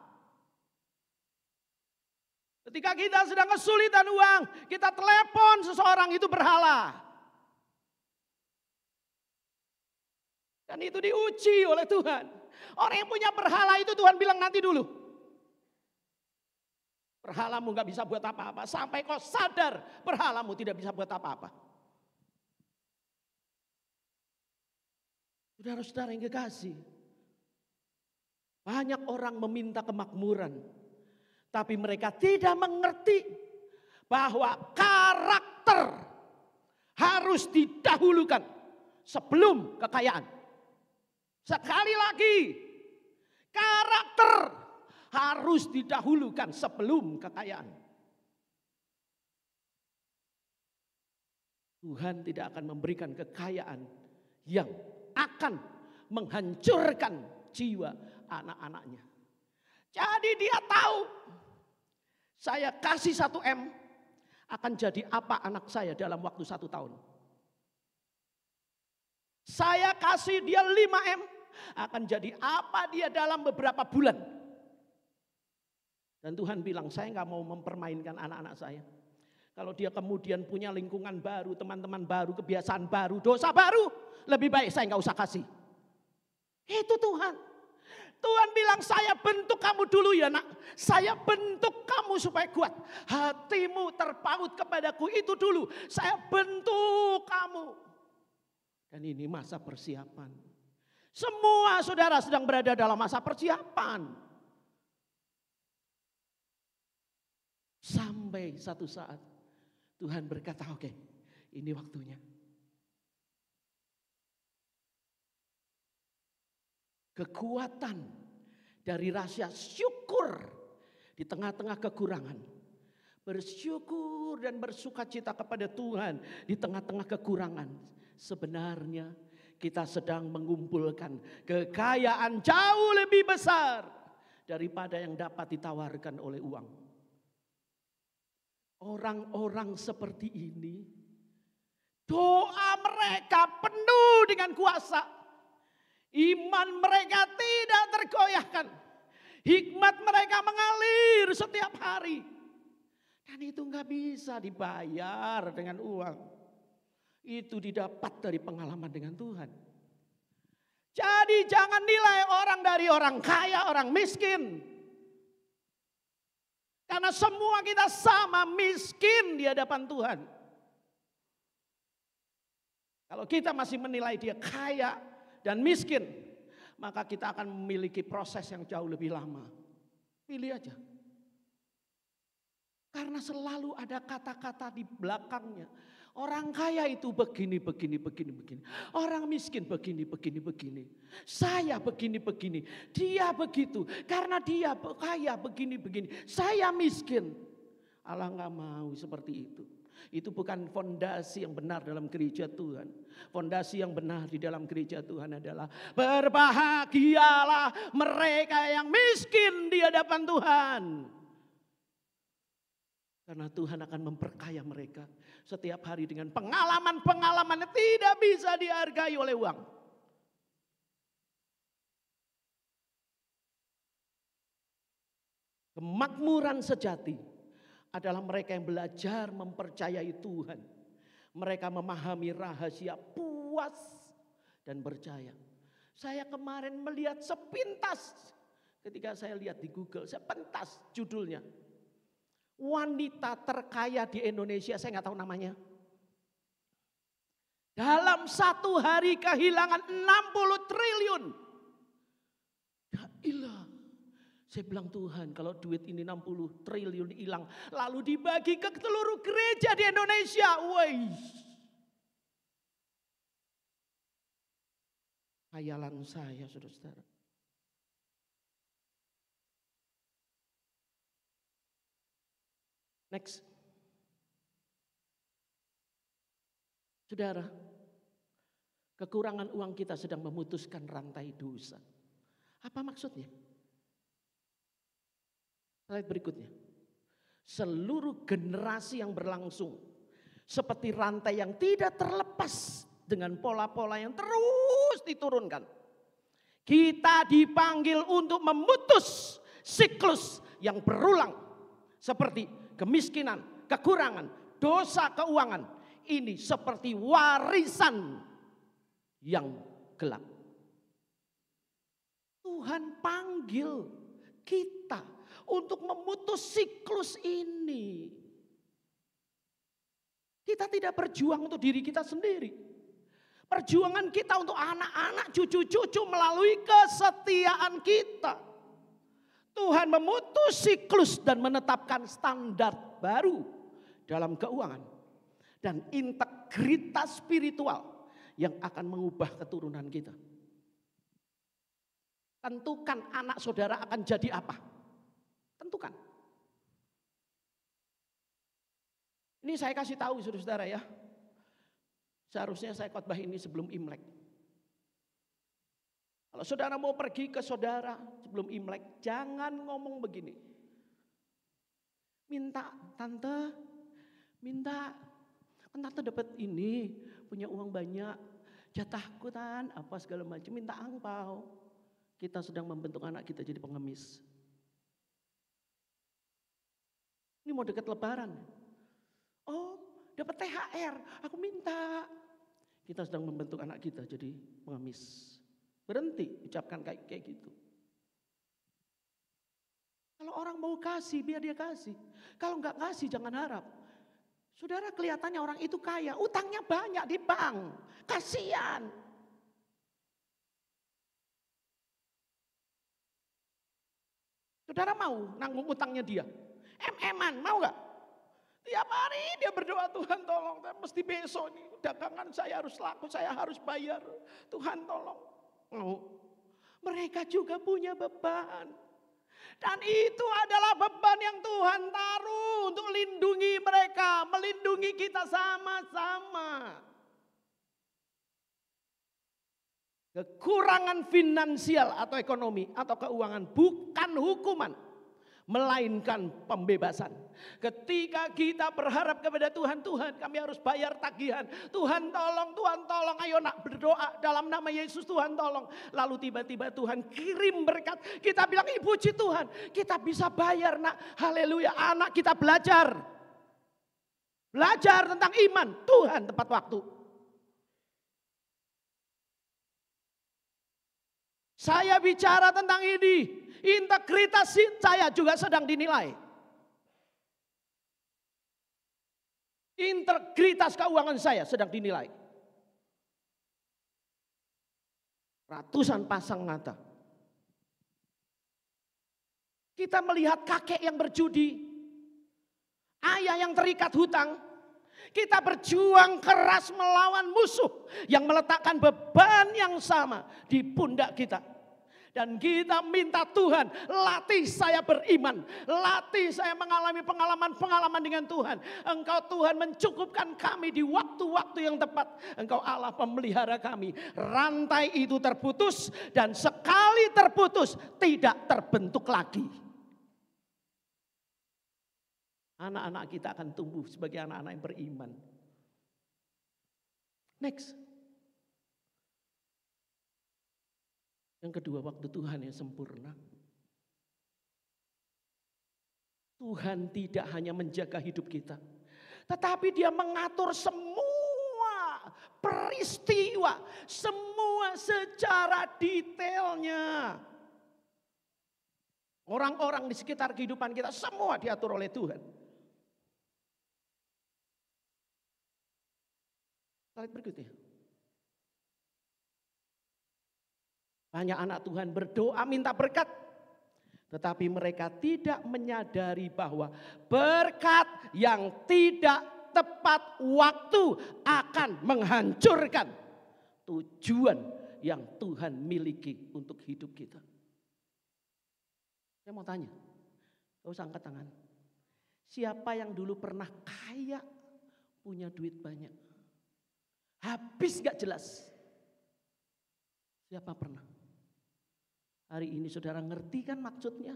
S2: Ketika kita sedang kesulitan uang, kita telepon seseorang itu berhala. Dan itu diuji oleh Tuhan. Orang yang punya berhala itu Tuhan bilang nanti dulu. Berhalamu gak bisa buat apa-apa. Sampai kau sadar berhalamu tidak bisa buat apa-apa. Saudara-saudara yang kekasih. Banyak orang meminta kemakmuran. Tapi mereka tidak mengerti bahwa karakter harus didahulukan sebelum kekayaan. Sekali lagi, karakter harus didahulukan sebelum kekayaan. Tuhan tidak akan memberikan kekayaan yang akan menghancurkan jiwa anak-anaknya. Jadi dia tahu, saya kasih 1 M akan jadi apa anak saya dalam waktu 1 tahun. Saya kasih dia 5 M akan jadi apa dia dalam beberapa bulan. Dan Tuhan bilang, saya gak mau mempermainkan anak-anak saya. Kalau dia kemudian punya lingkungan baru, teman-teman baru, kebiasaan baru, dosa baru, lebih baik saya gak usah kasih. Itu Tuhan. Tuhan bilang, saya bentuk kamu dulu ya nak. Saya bentuk kamu supaya kuat. Hatimu terpaut kepadaku itu dulu. Saya bentuk kamu. Dan ini masa persiapan. Semua saudara sedang berada dalam masa persiapan. Sampai satu saat Tuhan berkata, oke, ini waktunya. Kekuatan dari rahasia syukur di tengah-tengah kekurangan. Bersyukur dan bersukacita kepada Tuhan di tengah-tengah kekurangan. Sebenarnya kita sedang mengumpulkan kekayaan jauh lebih besar daripada yang dapat ditawarkan oleh uang. Orang-orang seperti ini, doa mereka penuh dengan kuasa. Iman mereka tidak tergoyahkan. Hikmat mereka mengalir setiap hari. Dan itu gak bisa dibayar dengan uang. Itu didapat dari pengalaman dengan Tuhan. Jadi jangan nilai orang dari orang kaya, orang miskin. Karena semua kita sama miskin di hadapan Tuhan. Kalau kita masih menilai dia kaya dan miskin, maka kita akan memiliki proses yang jauh lebih lama. Pilih aja. Karena selalu ada kata-kata di belakangnya. Orang kaya itu begini. Orang miskin begini. Saya begini. Dia begitu. Karena dia kaya begini. Saya miskin. Allah nggak mau seperti itu. Itu bukan fondasi yang benar dalam gereja Tuhan. Fondasi yang benar di dalam gereja Tuhan adalah berbahagialah mereka yang miskin di hadapan Tuhan. Karena Tuhan akan memperkaya mereka setiap hari dengan pengalaman-pengalaman yang tidak bisa dihargai oleh uang. Kemakmuran sejati adalah mereka yang belajar mempercayai Tuhan. Mereka memahami rahasia puas dan percaya. Saya kemarin melihat sepintas ketika saya lihat di Google, sepintas judulnya. Wanita terkaya di Indonesia, saya nggak tahu namanya. Dalam satu hari kehilangan 60 triliun. Ya ilah. Saya bilang Tuhan, kalau duit ini 60 triliun hilang, lalu dibagi ke seluruh gereja di Indonesia. Woi. Khayalan saya, saudara-saudara. Next. Saudara, kekurangan uang kita sedang memutuskan rantai dosa. Apa maksudnya? Slide berikutnya. Seluruh generasi yang berlangsung seperti rantai yang tidak terlepas dengan pola-pola yang terus diturunkan. Kita dipanggil untuk memutus siklus yang berulang seperti kemiskinan, kekurangan, dosa keuangan. Ini seperti warisan yang gelap. Tuhan panggil kita untuk memutus siklus ini. Kita tidak berjuang untuk diri kita sendiri. Perjuangan kita untuk anak-anak, cucu-cucu melalui kesetiaan kita. Tuhan memutus siklus dan menetapkan standar baru dalam keuangan. Dan integritas spiritual yang akan mengubah keturunan kita. Tentukan anak saudara akan jadi apa. Tentukan. Ini saya kasih tahu saudara-saudara ya. Seharusnya saya khotbah ini sebelum Imlek. Kalau saudara mau pergi ke saudara sebelum Imlek, jangan ngomong begini. Minta, tante, minta. Kan tante dapat ini, punya uang banyak, jatahku kan, apa segala macam, minta angpau. Kita sedang membentuk anak kita jadi pengemis. Ini mau dekat lebaran. Oh, dapat THR, aku minta. Kita sedang membentuk anak kita jadi pengemis. Berhenti ucapkan kayak gitu. Kalau orang mau kasih, biar dia kasih. Kalau enggak kasih, jangan harap. Saudara, kelihatannya orang itu kaya, utangnya banyak di bank. Kasihan. Saudara mau nanggung utangnya dia? Em-eman, mau gak? Tiap hari dia berdoa, Tuhan tolong, mesti besok nih dagangan saya harus laku, saya harus bayar. Tuhan tolong. Mau. Mereka juga punya beban. Dan itu adalah beban yang Tuhan taruh untuk lindungi mereka, melindungi kita sama-sama. Kekurangan finansial atau ekonomi atau keuangan bukan hukuman, melainkan pembebasan. Ketika kita berharap kepada Tuhan, Tuhan kami harus bayar tagihan. Tuhan tolong, ayo nak berdoa dalam nama Yesus, Tuhan tolong. Lalu tiba-tiba Tuhan kirim berkat. Kita bilang, puji Tuhan, kita bisa bayar nak, haleluya. Anak kita belajar. Belajar tentang iman, Tuhan tepat waktu. Saya bicara tentang ini, integritas saya juga sedang dinilai. Integritas keuangan saya sedang dinilai. Ratusan pasang mata. Kita melihat kakek yang berjudi, ayah yang terikat hutang. Kita berjuang keras melawan musuh yang meletakkan beban yang sama di pundak kita. Dan kita minta Tuhan, latih saya beriman, latih saya mengalami pengalaman-pengalaman dengan Tuhan. Engkau Tuhan mencukupkan kami di waktu-waktu yang tepat. Engkau Allah pemelihara kami. Rantai itu terputus dan sekali terputus tidak terbentuk lagi. Anak-anak kita akan tumbuh sebagai anak-anak yang beriman. Next. Yang kedua, waktu Tuhan yang sempurna. Tuhan tidak hanya menjaga hidup kita, tetapi Dia mengatur semua peristiwa, semua secara detailnya. Orang-orang di sekitar kehidupan kita semua diatur oleh Tuhan. Slide berikutnya. Banyak anak Tuhan berdoa minta berkat. Tetapi mereka tidak menyadari bahwa berkat yang tidak tepat waktu akan menghancurkan tujuan yang Tuhan miliki untuk hidup kita. Saya mau tanya, gak usah angkat tangan. Siapa yang dulu pernah kaya, punya duit banyak? Habis gak jelas. Siapa pernah? Hari ini saudara ngerti kan maksudnya?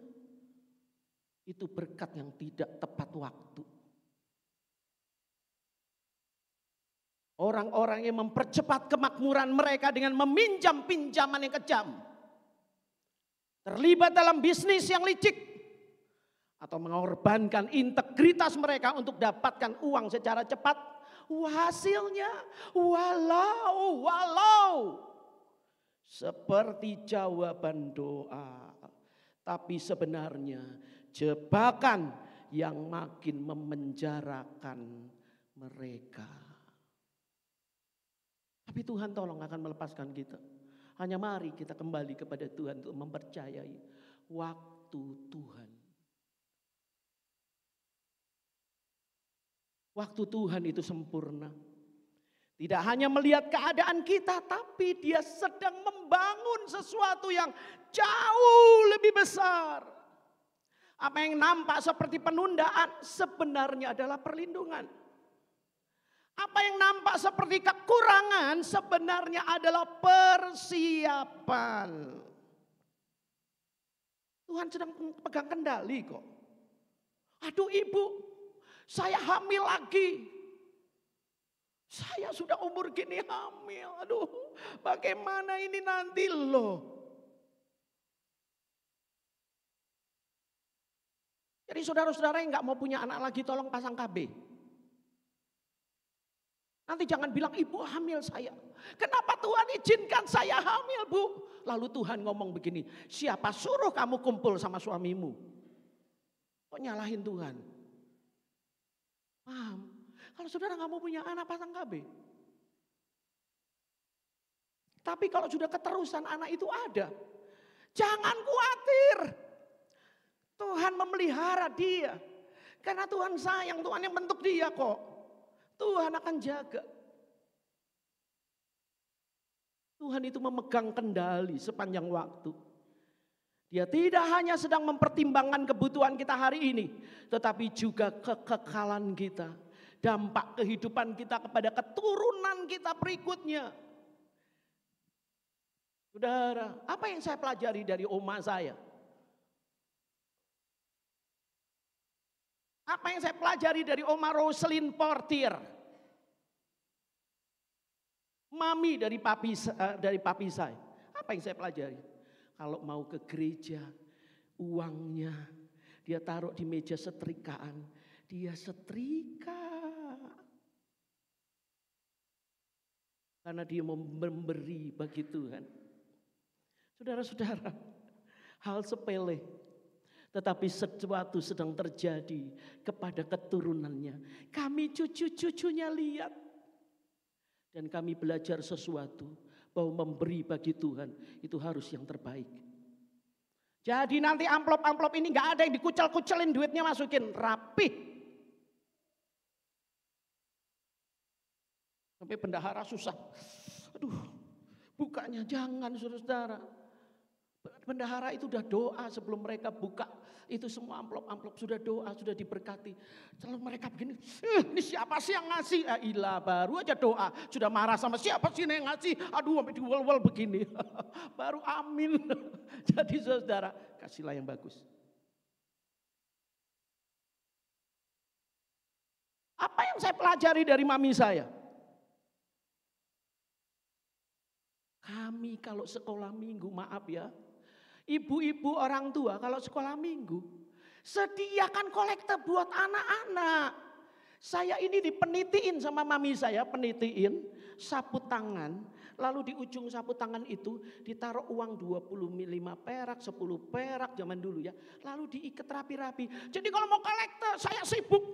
S2: Itu berkat yang tidak tepat waktu. Orang-orang yang mempercepat kemakmuran mereka dengan meminjam pinjaman yang kejam. Terlibat dalam bisnis yang licik. Atau mengorbankan integritas mereka untuk dapatkan uang secara cepat. Hasilnya walau seperti jawaban doa, tapi sebenarnya jebakan yang makin memenjarakan mereka. Tapi Tuhan tolong akan melepaskan kita. Hanya mari kita kembali kepada Tuhan untuk mempercayai waktu Tuhan. Waktu Tuhan itu sempurna. Tidak hanya melihat keadaan kita, tapi Dia sedang membangun sesuatu yang jauh lebih besar. Apa yang nampak seperti penundaan sebenarnya adalah perlindungan. Apa yang nampak seperti kekurangan sebenarnya adalah persiapan. Tuhan sedang pegang kendali kok. Aduh ibu, saya hamil lagi. Saya sudah umur gini hamil. Aduh, bagaimana ini nanti loh. Jadi saudara-saudara yang gak mau punya anak lagi tolong pasang KB. Nanti jangan bilang ibu hamil saya. Kenapa Tuhan izinkan saya hamil bu? Lalu Tuhan ngomong begini, siapa suruh kamu kumpul sama suamimu? Kok nyalahin Tuhan? Paham? Kalau saudara gak mau punya anak pasang KB. Tapi kalau sudah keterusan anak itu ada. Jangan khawatir. Tuhan memelihara dia. Karena Tuhan sayang, Tuhan yang bentuk dia kok. Tuhan akan jaga. Tuhan itu memegang kendali sepanjang waktu. Dia tidak hanya sedang mempertimbangkan kebutuhan kita hari ini, tetapi juga kekekalan kita, dampak kehidupan kita kepada keturunan kita berikutnya. Saudara, apa yang saya pelajari dari oma saya? Apa yang saya pelajari dari Oma Roselyn Portier? Mami dari papi saya. Apa yang saya pelajari? Kalau mau ke gereja, uangnya dia taruh di meja setrikaan. Dia setrika. Karena dia memberi bagi Tuhan. Saudara-saudara, hal sepele. Tetapi sesuatu sedang terjadi kepada keturunannya. Kami cucu-cucunya lihat. Dan kami belajar sesuatu bahwa memberi bagi Tuhan itu harus yang terbaik. Jadi nanti amplop-amplop ini gak ada yang dikucel-kucelin, duitnya masukin rapi. Sampai bendahara susah. Aduh, bukanya jangan saudara. Bendahara itu udah doa sebelum mereka buka. Itu semua amplop-amplop sudah doa, sudah diberkati. Lalu mereka begini, ini siapa sih yang ngasih? Ilah, baru aja doa. Sudah marah sama siapa sih yang ngasih? Aduh, sampai diwel-wel begini. Baru amin. Jadi saudara, kasihlah yang bagus. Apa yang saya pelajari dari mami saya? Kami kalau sekolah minggu, maaf ya. Ibu-ibu orang tua kalau sekolah minggu, sediakan kolektor buat anak-anak. Saya ini dipenitiin sama mami saya, penitiin sapu tangan. Lalu di ujung sapu tangan itu ditaruh uang 25 perak, 10 perak zaman dulu ya. Lalu diikat rapi-rapi. Jadi kalau mau kolektor saya sibuk.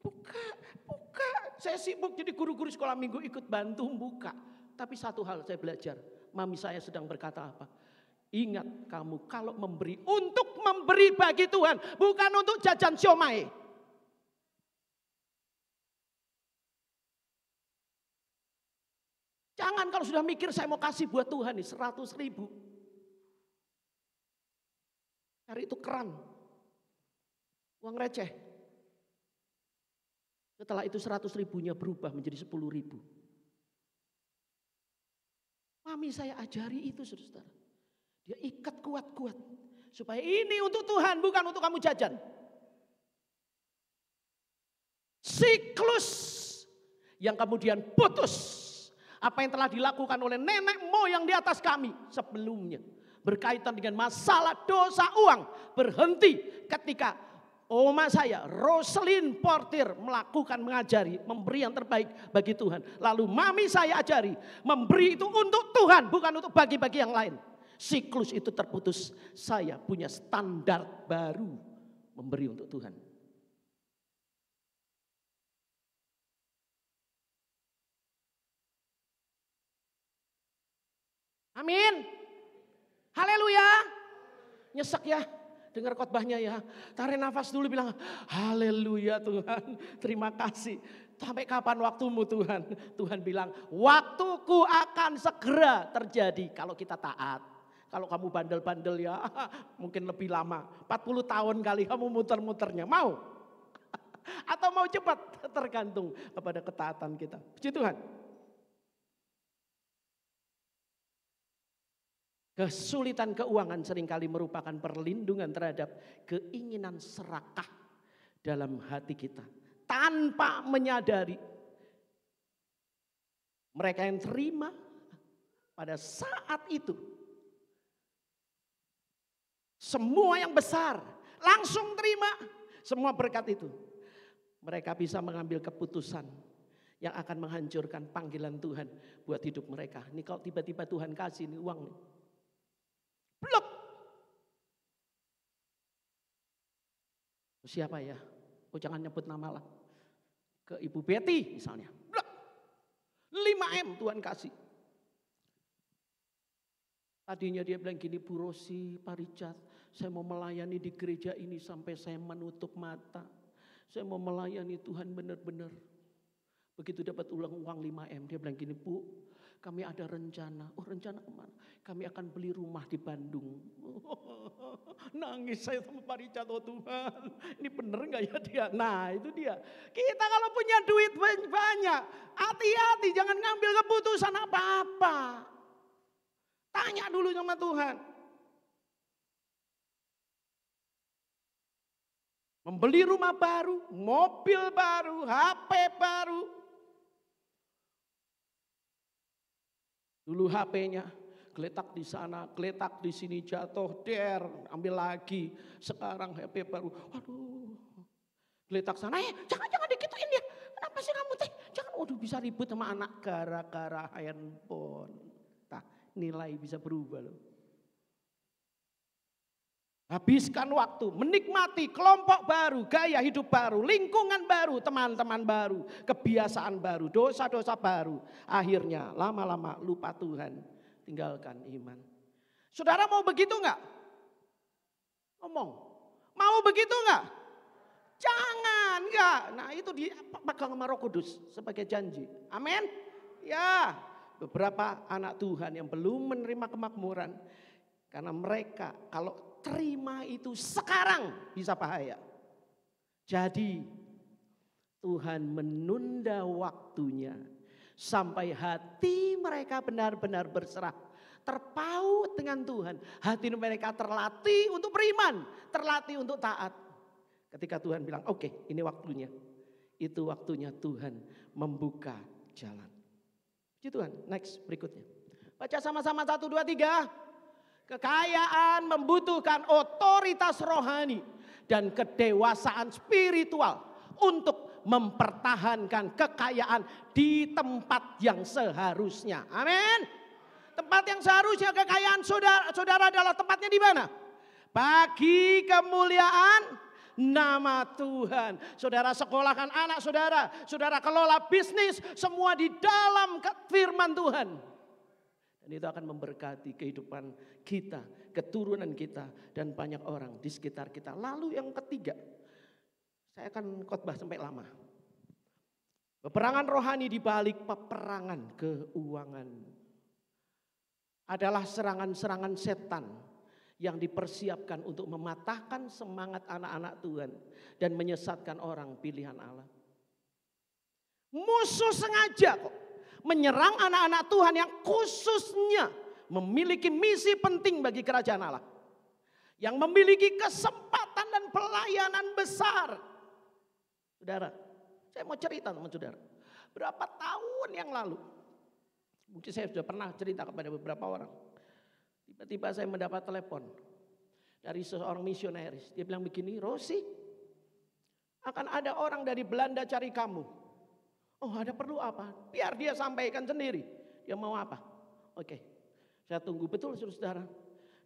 S2: Buka. Saya sibuk jadi guru-guru sekolah minggu ikut bantu buka. Tapi satu hal saya belajar, mami saya sedang berkata apa? Ingat kamu kalau memberi, untuk memberi bagi Tuhan, bukan untuk jajan siomay. Jangan kalau sudah mikir saya mau kasih buat Tuhan nih 100.000. Cari itu keran, uang receh. Setelah itu 100.000-nya berubah menjadi 10.000. Mami saya ajari itu saudara. Dia ikat kuat-kuat. Supaya ini untuk Tuhan, bukan untuk kamu jajan. Siklus yang kemudian putus. Apa yang telah dilakukan oleh nenek moyang di atas kami sebelumnya. Berkaitan dengan masalah dosa uang. Berhenti ketika oma saya, Roselyn Portir, mengajari, memberi yang terbaik bagi Tuhan. Lalu mami saya ajari, memberi itu untuk Tuhan, bukan untuk bagi-bagi yang lain. Siklus itu terputus, saya punya standar baru memberi untuk Tuhan. Amin. Haleluya. Nyesek ya. Dengar khotbahnya ya, tarik nafas dulu bilang, haleluya Tuhan, terima kasih. Sampai kapan waktumu Tuhan? Tuhan bilang, waktuku akan segera terjadi kalau kita taat. Kalau kamu bandel-bandel ya, mungkin lebih lama. 40 tahun kali kamu muter-muternya, mau? Atau mau cepat? Tergantung kepada ketaatan kita. Puji Tuhan. Kesulitan keuangan seringkali merupakan perlindungan terhadap keinginan serakah dalam hati kita. Tanpa menyadari. Mereka yang terima pada saat itu. Semua yang besar langsung terima semua berkat itu. Mereka bisa mengambil keputusan yang akan menghancurkan panggilan Tuhan buat hidup mereka. Ini kalau tiba-tiba Tuhan kasih ini uang nih. Blok. Siapa ya? Oh jangan nyebut nama lah. Ke Ibu Betty misalnya. Blok. 5M Tuhan kasih. Tadinya dia bilang gini, Bu Rosi, Pak Richard, saya mau melayani di gereja ini sampai saya menutup mata. Saya mau melayani Tuhan benar-benar. Begitu dapat uang 5M, dia bilang gini, Bu, kami ada rencana. Oh rencana kemana? Kami akan beli rumah di Bandung. Nangis saya sama Pak Richard, oh Tuhan, ini bener gak ya dia? Nah itu dia. Kita kalau punya duit banyak, hati-hati jangan ngambil keputusan apa-apa. Tanya dulu sama Tuhan. Membeli rumah baru, mobil baru, HP baru. Dulu HP-nya geletak di sana, geletak di sini, jatuh, ambil lagi. Sekarang HP baru, aduh, geletak sana, jangan dikituin dia. Kenapa sih kamu teh? Jangan, waduh bisa ribut sama anak gara-gara handphone. Nilai bisa berubah loh. Habiskan waktu, menikmati kelompok baru, gaya hidup baru, lingkungan baru, teman-teman baru, kebiasaan baru, dosa-dosa baru. Akhirnya lama-lama lupa Tuhan, tinggalkan iman. Saudara mau begitu enggak? Ngomong, mau begitu enggak? Jangan, enggak. Nah itu dipegang sama Roh Kudus sebagai janji. Amin. Ya, beberapa anak Tuhan yang belum menerima kemakmuran. Karena mereka kalau terima itu sekarang bisa bahaya. Jadi Tuhan menunda waktunya sampai hati mereka benar-benar berserah. Terpaut dengan Tuhan. Hati mereka terlatih untuk beriman, terlatih untuk taat. Ketika Tuhan bilang, oke, ini waktunya. Itu waktunya Tuhan membuka jalan. Puji Tuhan, next berikutnya. Baca sama-sama 1, 2, 3. Kekayaan membutuhkan otoritas rohani dan kedewasaan spiritual untuk mempertahankan kekayaan di tempat yang seharusnya. Amin. Tempat yang seharusnya kekayaan saudara adalah tempatnya di mana? Bagi kemuliaan nama Tuhan. Saudara sekolahkan anak saudara, saudara kelola bisnis, semua di dalam firman Tuhan. Dan itu akan memberkati kehidupan kita, keturunan kita, dan banyak orang di sekitar kita. Lalu yang ketiga, saya akan khotbah sampai lama. Peperangan rohani di balik peperangan keuangan adalah serangan-serangan setan yang dipersiapkan untuk mematahkan semangat anak-anak Tuhan dan menyesatkan orang pilihan Allah. Musuh sengaja kok menyerang anak-anak Tuhan yang khususnya memiliki misi penting bagi kerajaan Allah. Yang memiliki kesempatan dan pelayanan besar. Saudara, saya mau cerita sama saudara. Berapa tahun yang lalu, mungkin saya sudah pernah cerita kepada beberapa orang. Tiba-tiba saya mendapat telepon dari seorang misionaris. Dia bilang begini, Rosi, akan ada orang dari Belanda cari kamu. Oh, ada perlu apa? Biar dia sampaikan sendiri. Dia mau apa? Oke, saya tunggu betul saudara.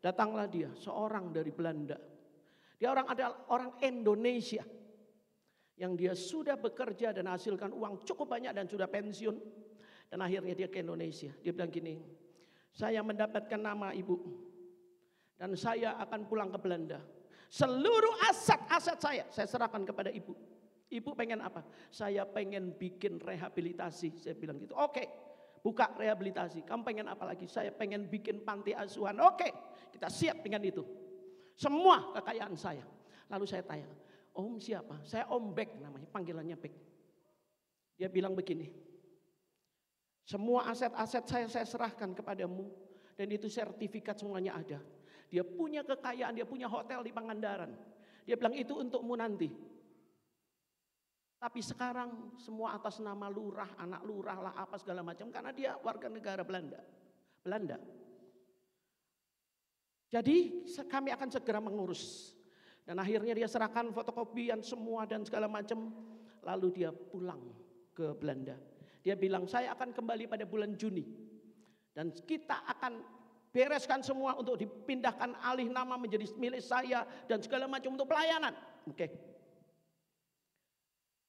S2: Datanglah dia, seorang dari Belanda. Dia adalah orang Indonesia. Yang dia sudah bekerja dan hasilkan uang cukup banyak dan sudah pensiun. Dan akhirnya dia ke Indonesia. Dia bilang gini, saya mendapatkan nama ibu. Dan saya akan pulang ke Belanda. Seluruh aset-aset saya serahkan kepada ibu. Ibu pengen apa? Saya pengen bikin rehabilitasi. Saya bilang gitu, oke, buka rehabilitasi. Kamu pengen apa lagi? Saya pengen bikin panti asuhan. Oke, kita siap dengan itu. Semua kekayaan saya. Lalu saya tanya, Om siapa? Saya Om Bek namanya, panggilannya Bek. Dia bilang begini, semua aset-aset saya serahkan kepadamu. Dan itu sertifikat semuanya ada. Dia punya kekayaan, dia punya hotel di Pangandaran. Dia bilang itu untukmu nanti. Tapi sekarang semua atas nama lurah, anak lurah lah apa segala macam. Karena dia warga negara Belanda. Jadi kami akan segera mengurus. Dan akhirnya dia serahkan fotokopian semua dan segala macam. Lalu dia pulang ke Belanda. Dia bilang saya akan kembali pada bulan Juni. Dan kita akan bereskan semua untuk dipindahkan alih nama menjadi milik saya. Dan segala macam untuk pelayanan. Oke.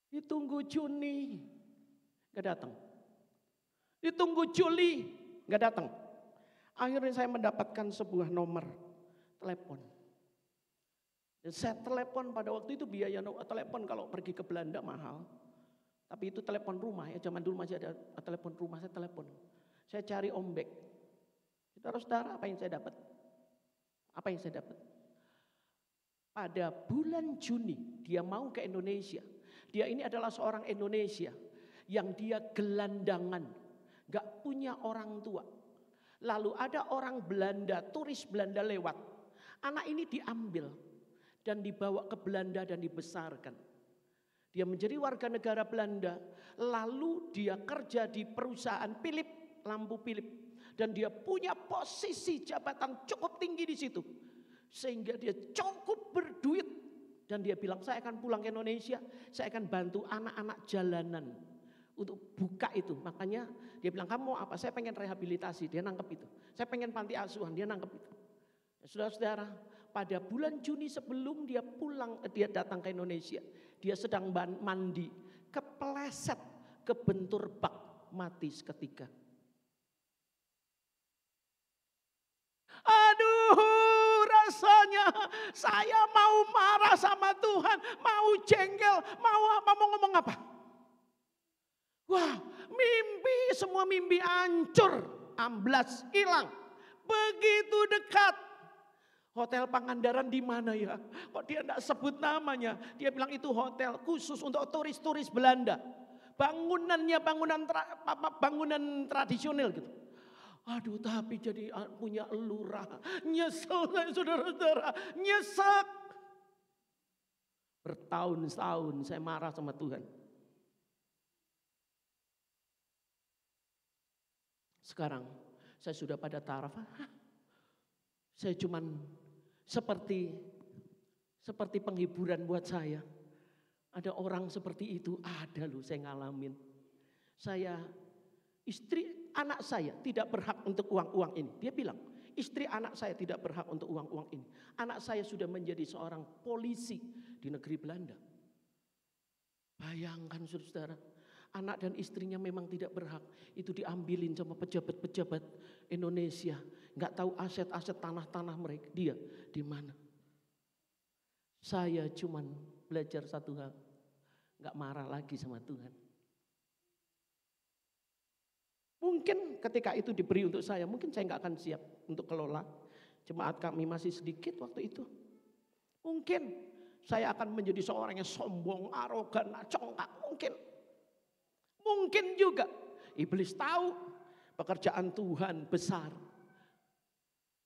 S2: Ditunggu Juni, gak datang. Ditunggu Juli, gak datang. Akhirnya saya mendapatkan sebuah nomor telepon. Dan saya telepon pada waktu itu biaya telepon kalau pergi ke Belanda mahal. Tapi itu telepon rumah ya, zaman dulu masih ada telepon rumah, saya telepon. Saya cari Om Bek. Saudara-saudara, apa yang saya dapat? Apa yang saya dapat? Pada bulan Juni dia mau ke Indonesia. Dia ini adalah seorang Indonesia yang dia gelandangan, gak punya orang tua. Lalu ada orang Belanda, turis Belanda lewat. Anak ini diambil dan dibawa ke Belanda dan dibesarkan. Dia menjadi warga negara Belanda, lalu dia kerja di perusahaan Philip, lampu Philip. Dan dia punya posisi jabatan cukup tinggi di situ. Sehingga dia cukup berduit. Dan dia bilang saya akan pulang ke Indonesia, saya akan bantu anak-anak jalanan untuk buka itu. Makanya dia bilang kamu mau apa? Saya pengen rehabilitasi, dia nangkep itu. Saya pengen panti asuhan, dia nangkep itu. Saudara-saudara, pada bulan Juni sebelum dia pulang, dia datang ke Indonesia, dia sedang mandi, kepleset ke bentur bak, mati seketika. Aduh, rasanya saya mau marah sama Tuhan, mau jengkel, mau apa, mau ngomong apa. Wah, mimpi, semua mimpi hancur, amblas, hilang. Begitu dekat. Hotel Pangandaran di mana ya? Kok dia enggak sebut namanya? Dia bilang itu hotel khusus untuk turis-turis Belanda. Bangunannya bangunan tradisional gitu. Aduh, tapi jadi punya lurah. Nyesel saya saudara-saudara, nyesek. Bertahun-tahun saya marah sama Tuhan. Sekarang saya sudah pada taraf, saya cuman seperti penghiburan buat saya. Ada orang seperti itu, ada loh saya ngalamin. Saya, istri anak saya tidak berhak untuk uang-uang ini. Dia bilang, istri anak saya tidak berhak untuk uang-uang ini. Anak saya sudah menjadi seorang polisi di negeri Belanda. Bayangkan saudara, anak dan istrinya memang tidak berhak. Itu diambilin sama pejabat-pejabat Indonesia. Nggak tahu aset-aset tanah-tanah mereka, dia di mana. Saya cuman belajar satu hal, nggak marah lagi sama Tuhan. Mungkin ketika itu diberi untuk saya, mungkin saya nggak akan siap untuk kelola. Jemaat kami masih sedikit waktu itu. Mungkin saya akan menjadi seorang yang sombong, arogan, congkak. Mungkin juga iblis tahu pekerjaan Tuhan besar.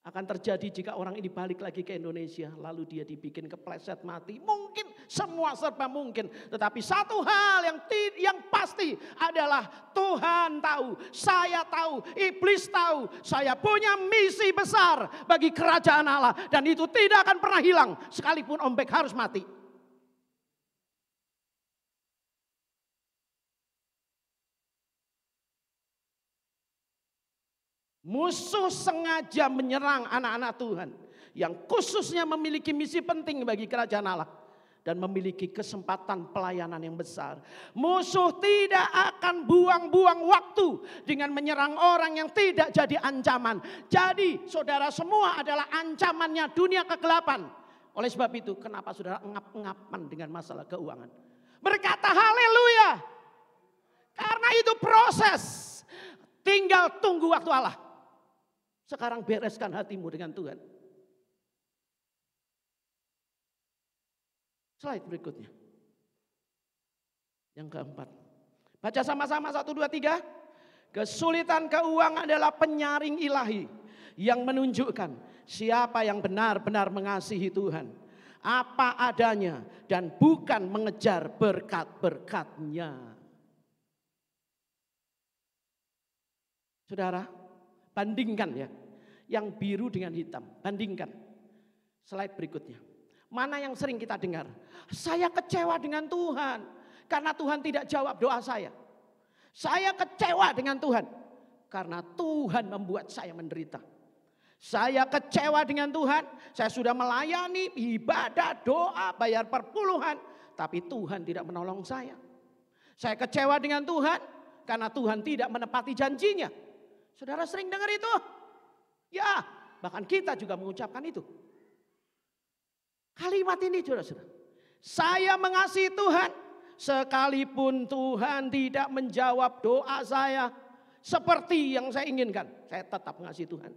S2: Akan terjadi jika orang ini balik lagi ke Indonesia, lalu dia dibikin kepleset mati. Mungkin, semua serba mungkin. Tetapi satu hal yang pasti adalah Tuhan tahu, saya tahu, iblis tahu. Saya punya misi besar bagi kerajaan Allah. Dan itu tidak akan pernah hilang sekalipun Om Bek harus mati. Musuh sengaja menyerang anak-anak Tuhan yang khususnya memiliki misi penting bagi kerajaan Allah dan memiliki kesempatan pelayanan yang besar. Musuh tidak akan buang-buang waktu dengan menyerang orang yang tidak jadi ancaman. Jadi saudara semua adalah ancamannya dunia kegelapan. Oleh sebab itu kenapa saudara ngap-ngapan dengan masalah keuangan? Berkata haleluya. Karena itu proses. Tinggal tunggu waktu Allah. Sekarang bereskan hatimu dengan Tuhan. Slide berikutnya. Yang keempat. Baca sama-sama 1, 2, 3. Kesulitan keuangan adalah penyaring ilahi yang menunjukkan siapa yang benar-benar mengasihi Tuhan. Apa adanya dan bukan mengejar berkat-berkatnya. Saudara, bandingkan ya. Yang biru dengan hitam, bandingkan. Slide berikutnya. Mana yang sering kita dengar? Saya kecewa dengan Tuhan karena Tuhan tidak jawab doa saya. Saya kecewa dengan Tuhan karena Tuhan membuat saya menderita. Saya kecewa dengan Tuhan, saya sudah melayani ibadah, doa, bayar perpuluhan, tapi Tuhan tidak menolong saya. Saya kecewa dengan Tuhan karena Tuhan tidak menepati janjinya. Saudara sering dengar itu? Ya, bahkan kita juga mengucapkan itu. Kalimat ini saudara-saudara. Saya mengasihi Tuhan sekalipun Tuhan tidak menjawab doa saya seperti yang saya inginkan. Saya tetap mengasihi Tuhan.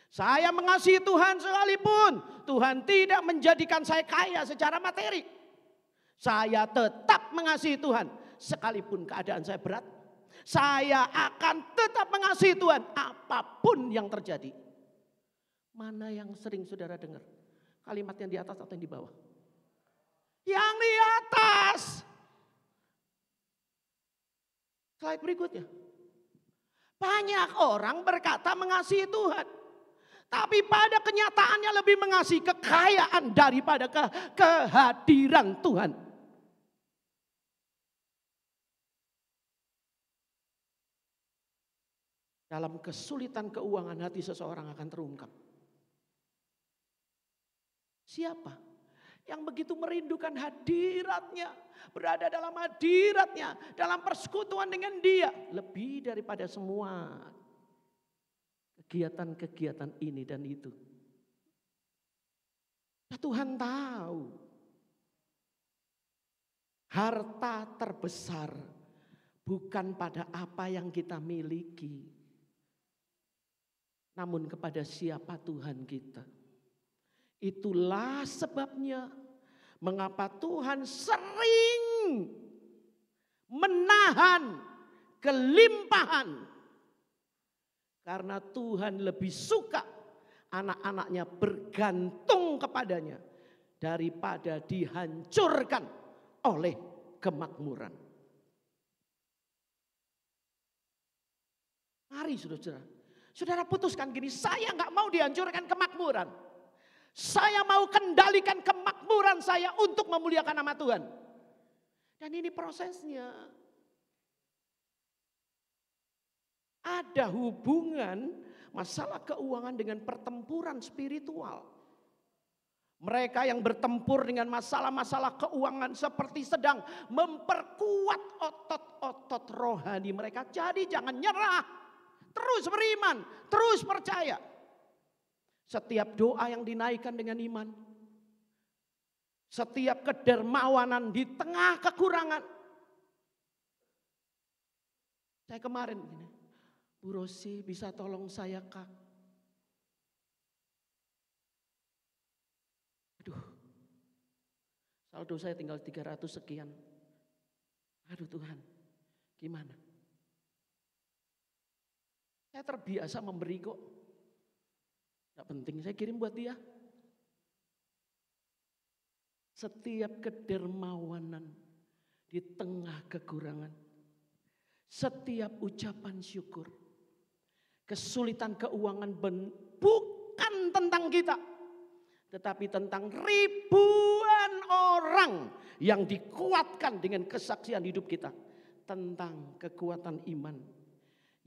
S2: Saya mengasihi Tuhan sekalipun Tuhan tidak menjadikan saya kaya secara materi. Saya tetap mengasihi Tuhan sekalipun keadaan saya berat. Saya akan tetap mengasihi Tuhan apapun yang terjadi. Mana yang sering saudara dengar? Kalimat yang di atas atau yang di bawah? Yang di atas. Slide berikutnya. Banyak orang berkata mengasihi Tuhan. Tapi pada kenyataannya lebih mengasihi kekayaan daripada kehadiran Tuhan. Dalam kesulitan keuangan hati seseorang akan terungkap. Siapa? Yang begitu merindukan hadiratnya, berada dalam hadiratnya, dalam persekutuan dengan Dia. Lebih daripada semua kegiatan-kegiatan ini dan itu. Tuhan tahu harta terbesar bukan pada apa yang kita miliki, namun kepada siapa Tuhan kita. Itulah sebabnya mengapa Tuhan sering menahan kelimpahan. Karena Tuhan lebih suka anak-anaknya bergantung kepadanya daripada dihancurkan oleh kemakmuran. Mari saudara, saudara putuskan gini, saya nggak mau dihancurkan kemakmuran. Saya mau kendalikan kemakmuran saya untuk memuliakan nama Tuhan. Dan ini prosesnya. Ada hubungan masalah keuangan dengan pertempuran spiritual. Mereka yang bertempur dengan masalah-masalah keuangan seperti sedang memperkuat otot-otot rohani mereka. Jadi jangan nyerah, terus beriman, terus percaya. Setiap doa yang dinaikkan dengan iman, setiap kedermawanan di tengah kekurangan. Saya kemarin gini, Bu Rosi bisa tolong saya Kak? Aduh, saldo saya tinggal 300 sekian. Aduh Tuhan, gimana? Saya terbiasa memberi kok. Gak penting, saya kirim buat dia. Setiap kedermawanan di tengah kekurangan, setiap ucapan syukur, kesulitan keuangan bukan tentang kita, tetapi tentang ribuan orang yang dikuatkan dengan kesaksian hidup kita, tentang kekuatan iman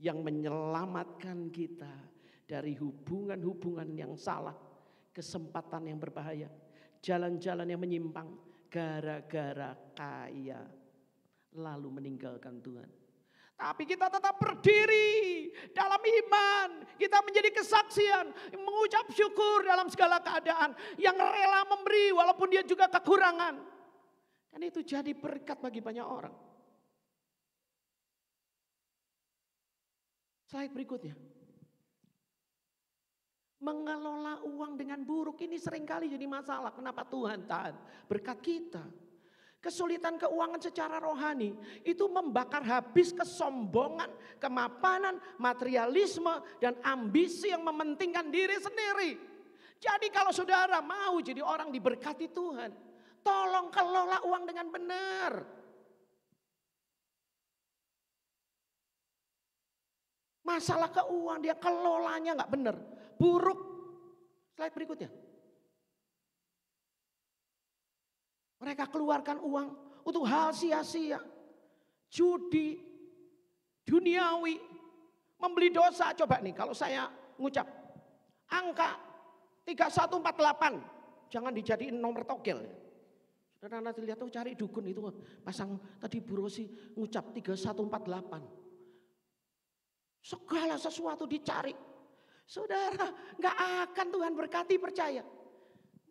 S2: yang menyelamatkan kita dari hubungan-hubungan yang salah, kesempatan yang berbahaya, jalan-jalan yang menyimpang gara-gara kaya lalu meninggalkan Tuhan. Tapi kita tetap berdiri dalam iman, kita menjadi kesaksian, mengucap syukur dalam segala keadaan, yang rela memberi walaupun dia juga kekurangan. Dan itu jadi berkat bagi banyak orang. Slide berikutnya. Mengelola uang dengan buruk ini seringkali jadi masalah. Kenapa Tuhan tahan berkat kita? Kesulitan keuangan secara rohani itu membakar habis kesombongan, kemapanan, materialisme, dan ambisi yang mementingkan diri sendiri. Jadi kalau saudara mau jadi orang diberkati Tuhan, tolong kelola uang dengan benar. Masalah keuangan dia kelolanya nggak benar, buruk. Slide berikutnya. Mereka keluarkan uang untuk hal sia-sia, judi, duniawi, membeli dosa. Coba nih kalau saya ngucap angka 3148, jangan dijadiin nomor togel. Saudara nanti lihat tuh cari dukun itu pasang tadi Bu Rosi ngucap 3148. Segala sesuatu dicari. Saudara, gak akan Tuhan berkati, percaya.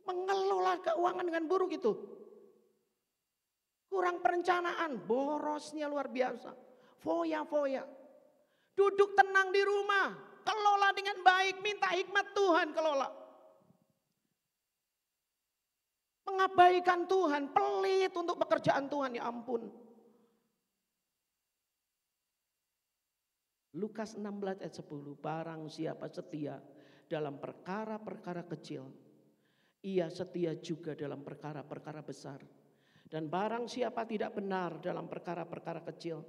S2: Mengelola keuangan dengan buruk itu. Kurang perencanaan, borosnya luar biasa. Foya-foya. Duduk tenang di rumah, kelola dengan baik, minta hikmat Tuhan kelola. Mengabaikan Tuhan, pelit untuk pekerjaan Tuhan, ya ampun. Lukas 16 ayat 10, barang siapa setia dalam perkara-perkara kecil, ia setia juga dalam perkara-perkara besar. Dan barang siapa tidak benar dalam perkara-perkara kecil,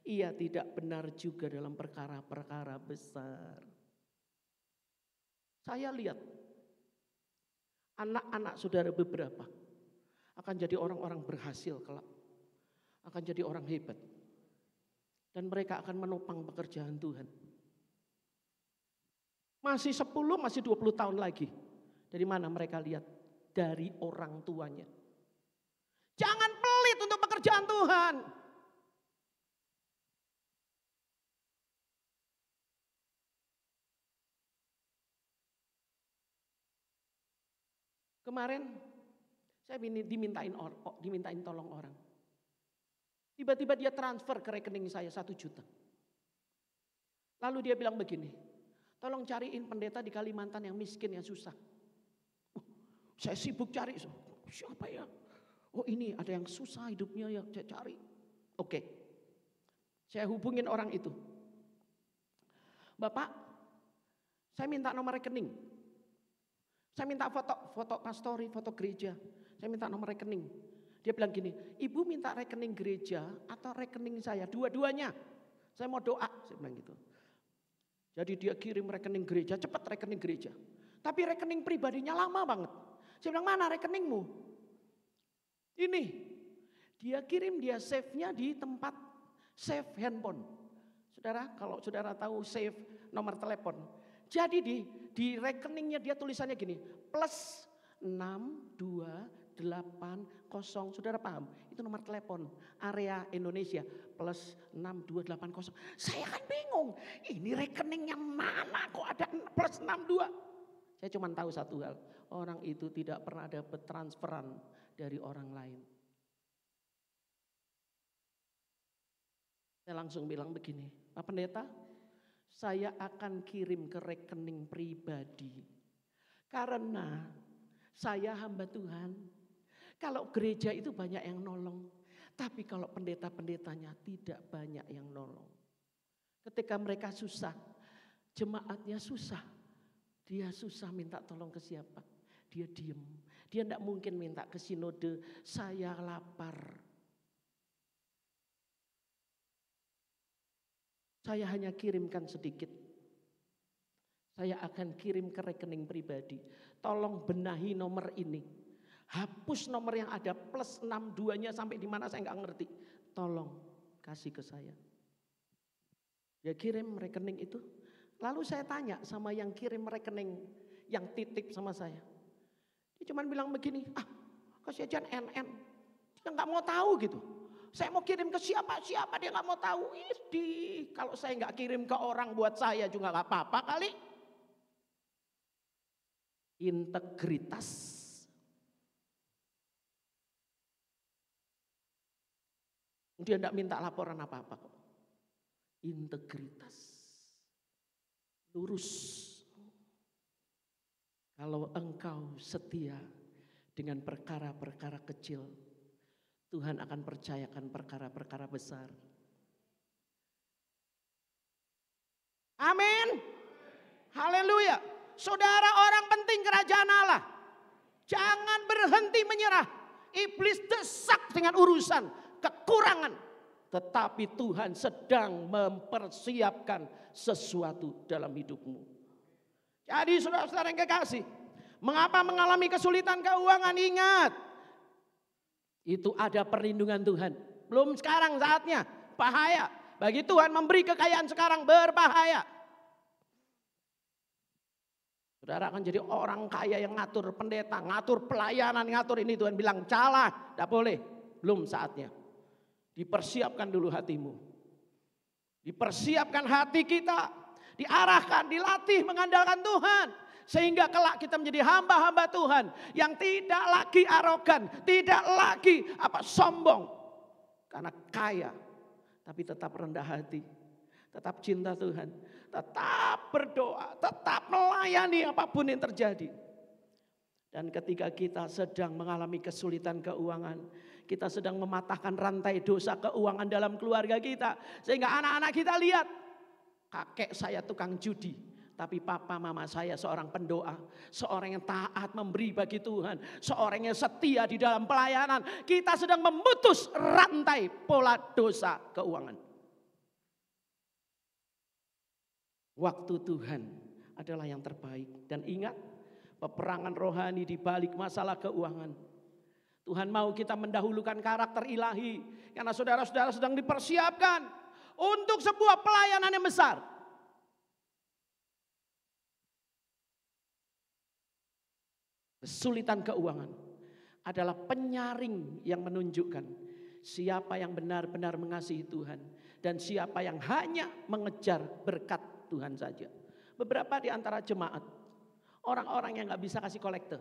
S2: ia tidak benar juga dalam perkara-perkara besar. Saya lihat anak-anak saudara beberapa akan jadi orang-orang berhasil kelak, akan jadi orang hebat. Dan mereka akan menopang pekerjaan Tuhan. Masih 10, masih 20 tahun lagi. Dari mana mereka lihat dari orang tuanya. Jangan pelit untuk pekerjaan Tuhan. Kemarin saya dimintain tolong orang. Tiba-tiba dia transfer ke rekening saya 1 juta. Lalu dia bilang begini, tolong cariin pendeta di Kalimantan yang miskin, yang susah. Saya sibuk cari, siapa ya? Oh ini ada yang susah hidupnya ya, saya cari. Oke, saya hubungin orang itu. Bapak, saya minta nomor rekening. Saya minta foto pastori, foto gereja. Saya minta nomor rekening. Dia bilang gini, ibu minta rekening gereja atau rekening saya? Dua-duanya. Saya mau doa, saya bilang gitu. Jadi dia kirim rekening gereja, cepat rekening gereja. Tapi rekening pribadinya lama banget. Saya bilang, mana rekeningmu? Ini. Dia kirim, dia save-nya di tempat save handphone. Saudara, kalau saudara tahu save nomor telepon. Jadi di rekeningnya dia tulisannya gini, plus 6280, saudara paham? Itu nomor telepon area Indonesia, plus 6280. Saya kan bingung, ini rekeningnya mana kok ada plus 62? Saya cuma tahu satu hal, orang itu tidak pernah dapat transferan dari orang lain. Saya langsung bilang begini, Pak Pendeta, saya akan kirim ke rekening pribadi. Karena saya hamba Tuhan. Kalau gereja itu banyak yang nolong. Tapi kalau pendeta-pendetanya tidak banyak yang nolong. Ketika mereka susah, jemaatnya susah. Dia susah minta tolong ke siapa? Dia diem. Dia tidak mungkin minta ke sinode, saya lapar. Saya hanya kirimkan sedikit. Saya akan kirim ke rekening pribadi. Tolong benahi nomor ini. Hapus nomor yang ada plus 62-nya sampai di mana saya nggak ngerti. Tolong kasih ke saya. Dia kirim rekening itu. Lalu saya tanya sama yang kirim rekening, yang titip sama saya. Dia cuma bilang begini, kasih aja NN. Dia nggak mau tahu gitu. Saya mau kirim ke siapa dia nggak mau tahu. Kalau saya nggak kirim ke orang buat saya juga nggak apa-apa kali. Integritas. Dia nggak minta laporan apa-apa kok. Integritas. Lurus. Kalau engkau setia dengan perkara-perkara kecil, Tuhan akan percayakan perkara-perkara besar. Amin. Haleluya. Saudara, orang penting kerajaan Allah. Jangan berhenti menyerah. Iblis desak dengan urusan kekurangan. Tetapi Tuhan sedang mempersiapkan sesuatu dalam hidupmu. Jadi saudara-saudara yang kekasih, mengapa mengalami kesulitan keuangan? Ingat, itu ada perlindungan Tuhan. Belum sekarang saatnya, bahaya. Bagi Tuhan memberi kekayaan sekarang berbahaya. Saudara akan jadi orang kaya yang ngatur pendeta, ngatur pelayanan, ngatur ini. Tuhan bilang salah, tidak boleh. Belum saatnya. Dipersiapkan dulu hatimu. Dipersiapkan hati kita. Diarahkan, dilatih mengandalkan Tuhan. Sehingga kelak kita menjadi hamba-hamba Tuhan. Yang tidak lagi arogan. Tidak lagi sombong. Karena kaya. Tapi tetap rendah hati. Tetap cinta Tuhan. Tetap berdoa. Tetap melayani apapun yang terjadi. Dan ketika kita sedang mengalami kesulitan keuangan. Kita sedang mematahkan rantai dosa keuangan dalam keluarga kita. Sehingga anak-anak kita lihat. Kakek saya tukang judi. Tapi papa mama saya seorang pendoa. Seorang yang taat memberi bagi Tuhan. Seorang yang setia di dalam pelayanan. Kita sedang memutus rantai pola dosa keuangan. Waktu Tuhan adalah yang terbaik. Dan ingat, peperangan rohani di balik masalah keuangan. Tuhan mau kita mendahulukan karakter ilahi. Karena saudara-saudara sedang dipersiapkan untuk sebuah pelayanan yang besar. kesulitan keuangan adalah penyaring yang menunjukkan siapa yang benar-benar mengasihi Tuhan dan siapa yang hanya mengejar berkat Tuhan saja. Beberapa di antara jemaat, orang-orang yang gak bisa kasih kolekte.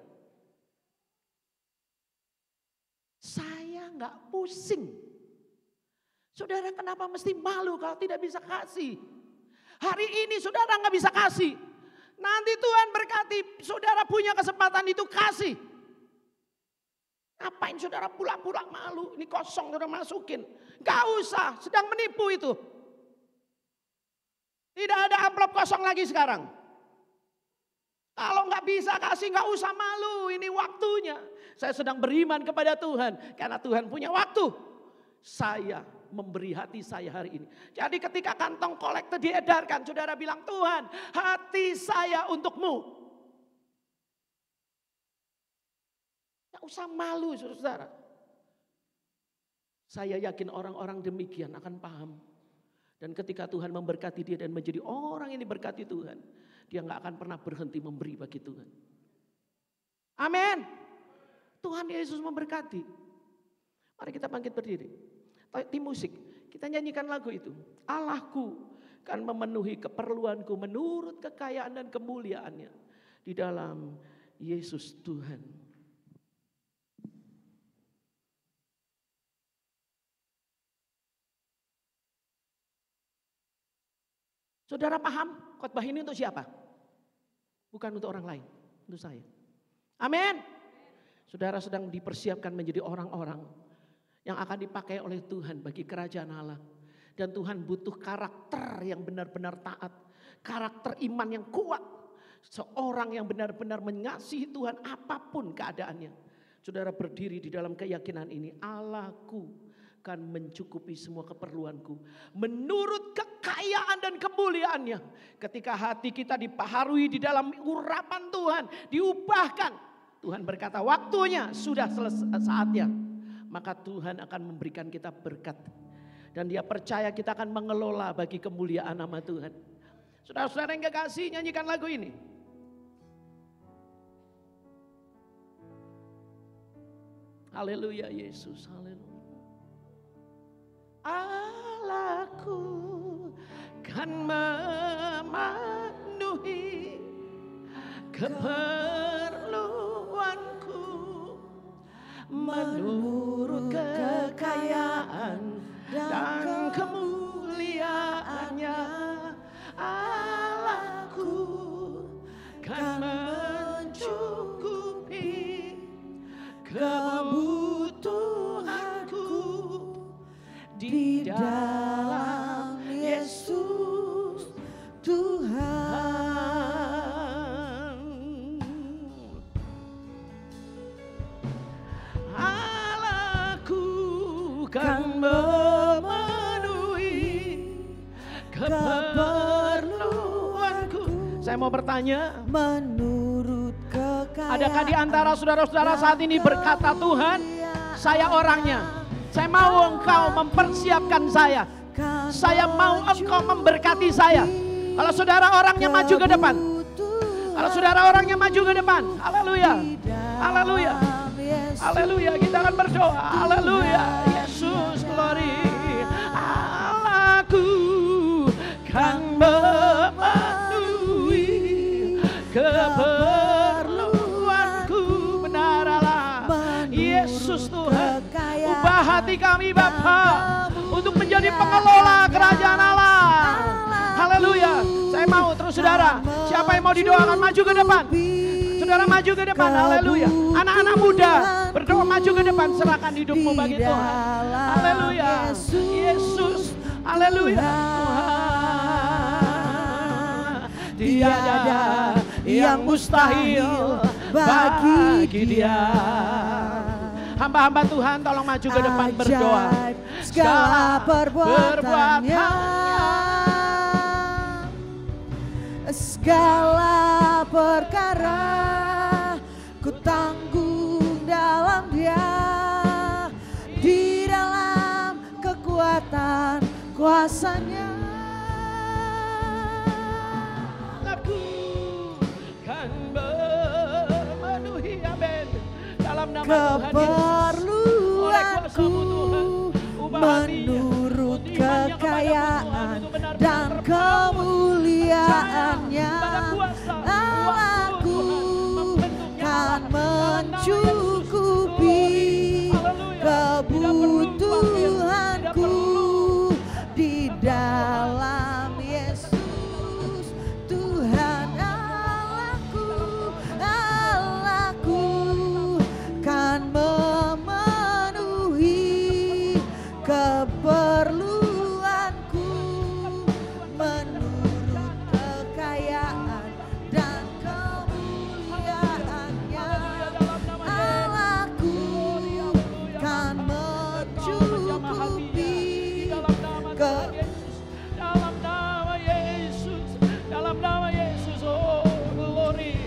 S2: Saya gak pusing. Saudara, kenapa mesti malu kalau tidak bisa kasih? Hari ini saudara gak bisa kasih. Nanti Tuhan berkati, saudara punya kesempatan itu kasih. Ngapain saudara pula-pula malu? Ini kosong saudara masukin. Gak usah, sedang menipu itu. Tidak ada amplop kosong lagi sekarang. Kalau gak bisa kasih gak usah malu, ini waktunya. Saya sedang beriman kepada Tuhan karena Tuhan punya waktu. Saya memberi hati saya hari ini. Jadi ketika kantong kolekte diedarkan, saudara bilang, Tuhan, hati saya untukmu. Gak usah malu saudara. Saya yakin orang-orang demikian akan paham. Dan ketika Tuhan memberkati dia dan menjadi orang yang diberkati Tuhan, dia gak akan pernah berhenti memberi bagi Tuhan. Amin. Tuhan Yesus memberkati. Mari kita bangkit berdiri. Tim musik, kita nyanyikan lagu itu. Allahku kan memenuhi keperluanku menurut kekayaan dan kemuliaannya di dalam Yesus Tuhan. Saudara paham khotbah ini untuk siapa? Bukan untuk orang lain, untuk saya. Amin. Saudara sedang dipersiapkan menjadi orang-orang yang akan dipakai oleh Tuhan bagi kerajaan Allah. Dan Tuhan butuh karakter yang benar-benar taat. Karakter iman yang kuat. Seorang yang benar-benar mengasihi Tuhan apapun keadaannya. Saudara berdiri di dalam keyakinan ini. Allahku kan mencukupi semua keperluanku. Menurut kekayaan dan kemuliaannya. Ketika hati kita dipaharui di dalam urapan Tuhan. Diubahkan. Tuhan berkata waktunya sudah saatnya. Maka Tuhan akan memberikan kita berkat. Dan dia percaya kita akan mengelola bagi kemuliaan nama Tuhan. Saudara-saudara yang kekasih, nyanyikan lagu ini. Haleluya Yesus, haleluya. Allahku kan memenuhi keperluanku menurut kekayaan dan kemuliaannya. Allahku kan mencukupi kebutuhanku di dalam Yesus Tuhan. Kan memenuhi keperluanku. Saya mau bertanya, menurut kekayaan. Adakah di antara saudara-saudara saat ini berkata, Tuhan, saya orangnya. Saya mau Engkau mempersiapkan saya. Saya mau Engkau memberkati saya. Kalau saudara orangnya maju ke depan. Kalau saudara orangnya maju ke depan. Haleluya. Haleluya. Haleluya. Kita akan berdoa. Haleluya. Yesus, glory. Allahku kan memenuhi keperluanku. Benar Allah. Yesus Tuhan. Ubah hati kami Bapa untuk menjadi pengelola kerajaan Allah. Haleluya. Saya mau terus saudara. Siapa yang mau didoakan maju ke depan. Saudara maju ke depan, haleluya. Anak-anak muda berdoa maju ke depan, serahkan hidupmu bagi Tuhan. Haleluya. Yesus, haleluya. Tuhan, tiada yang mustahil bagi Dia. Hamba-hamba Tuhan tolong maju ke depan berdoa. Segala perbuatannya, segala perkara ku tanggung dalam Dia, di dalam kekuatan kuasa-Nya. Aku kan memenuhi, amin.
S1: keperluanku menurut kekayaan dan kemuliaannya. Allahku kan mencukupi kebutuhanku di dalam Yesus. Tuhan Allahku, Allahku kan memenuhi keperluanku menurut kekayaan dan kemuliaannya. Allahku kan mencukupi
S2: dalam nama Yesus, dalam nama Yesus. Oh glory,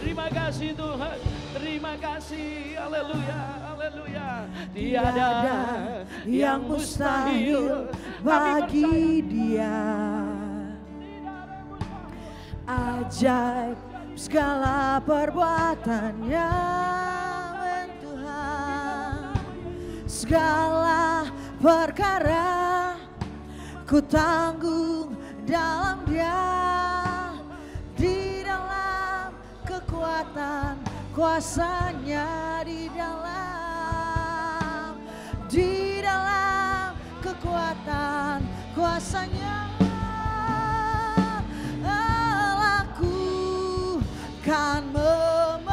S2: terima kasih Tuhan, terima kasih, haleluya, haleluya. Tiada yang mustahil
S1: bagi Dia. Ajaib segala perbuatannya, Tuhan. Segala perkara ku tanggung dalam Dia, di dalam kekuatan kuasa-Nya, di dalam kekuatan kuasa-Nya. Allahku kan memenuhi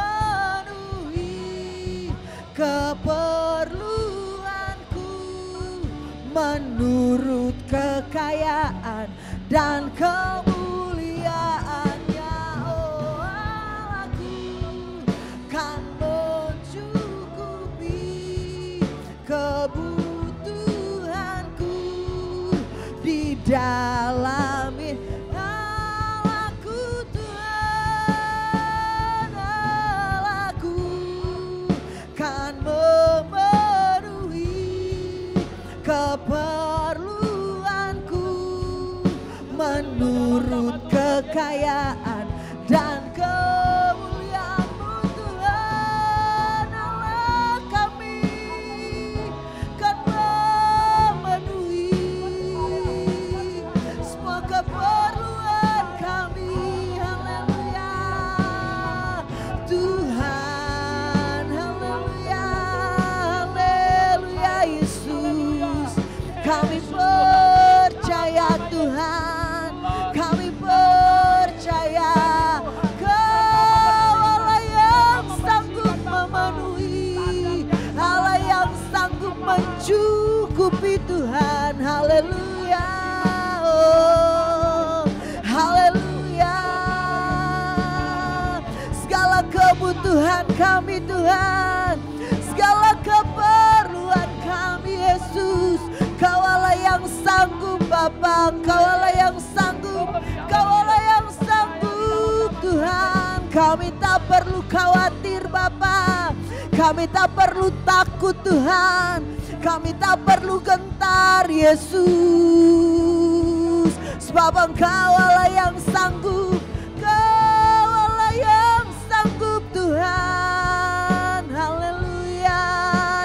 S1: keperluanku menurut kekayaan dan kemuliaannya. Oh, Allahku kan mencukupi kebutuhanku di dalam Allahku. Tuhan Allahku kan memenuhi keperluanku menurut kekayaan dan kemuliaan-Mu. Tuhan Allah kami kan memenuhi semua keperluan kami. Haleluya Tuhan, haleluya, haleluya Yesus. Kami percaya Tuhan, kami percaya Kau Allah yang sanggup memenuhi, Allah yang sanggup mencukupi Tuhan. Haleluya, oh, haleluya. Segala kebutuhan kami Tuhan, segala keperluan kami Yesus, Kau Allah yang sanggup Bapa, Kau Allah yang sanggup, Kau Allah yang sanggup Tuhan. Kami tak perlu khawatir Bapa, kami tak perlu takut Tuhan, kami tak perlu gentar Yesus, sebab Engkau Allah yang sanggup, Kau Allah yang sanggup Tuhan. Haleluya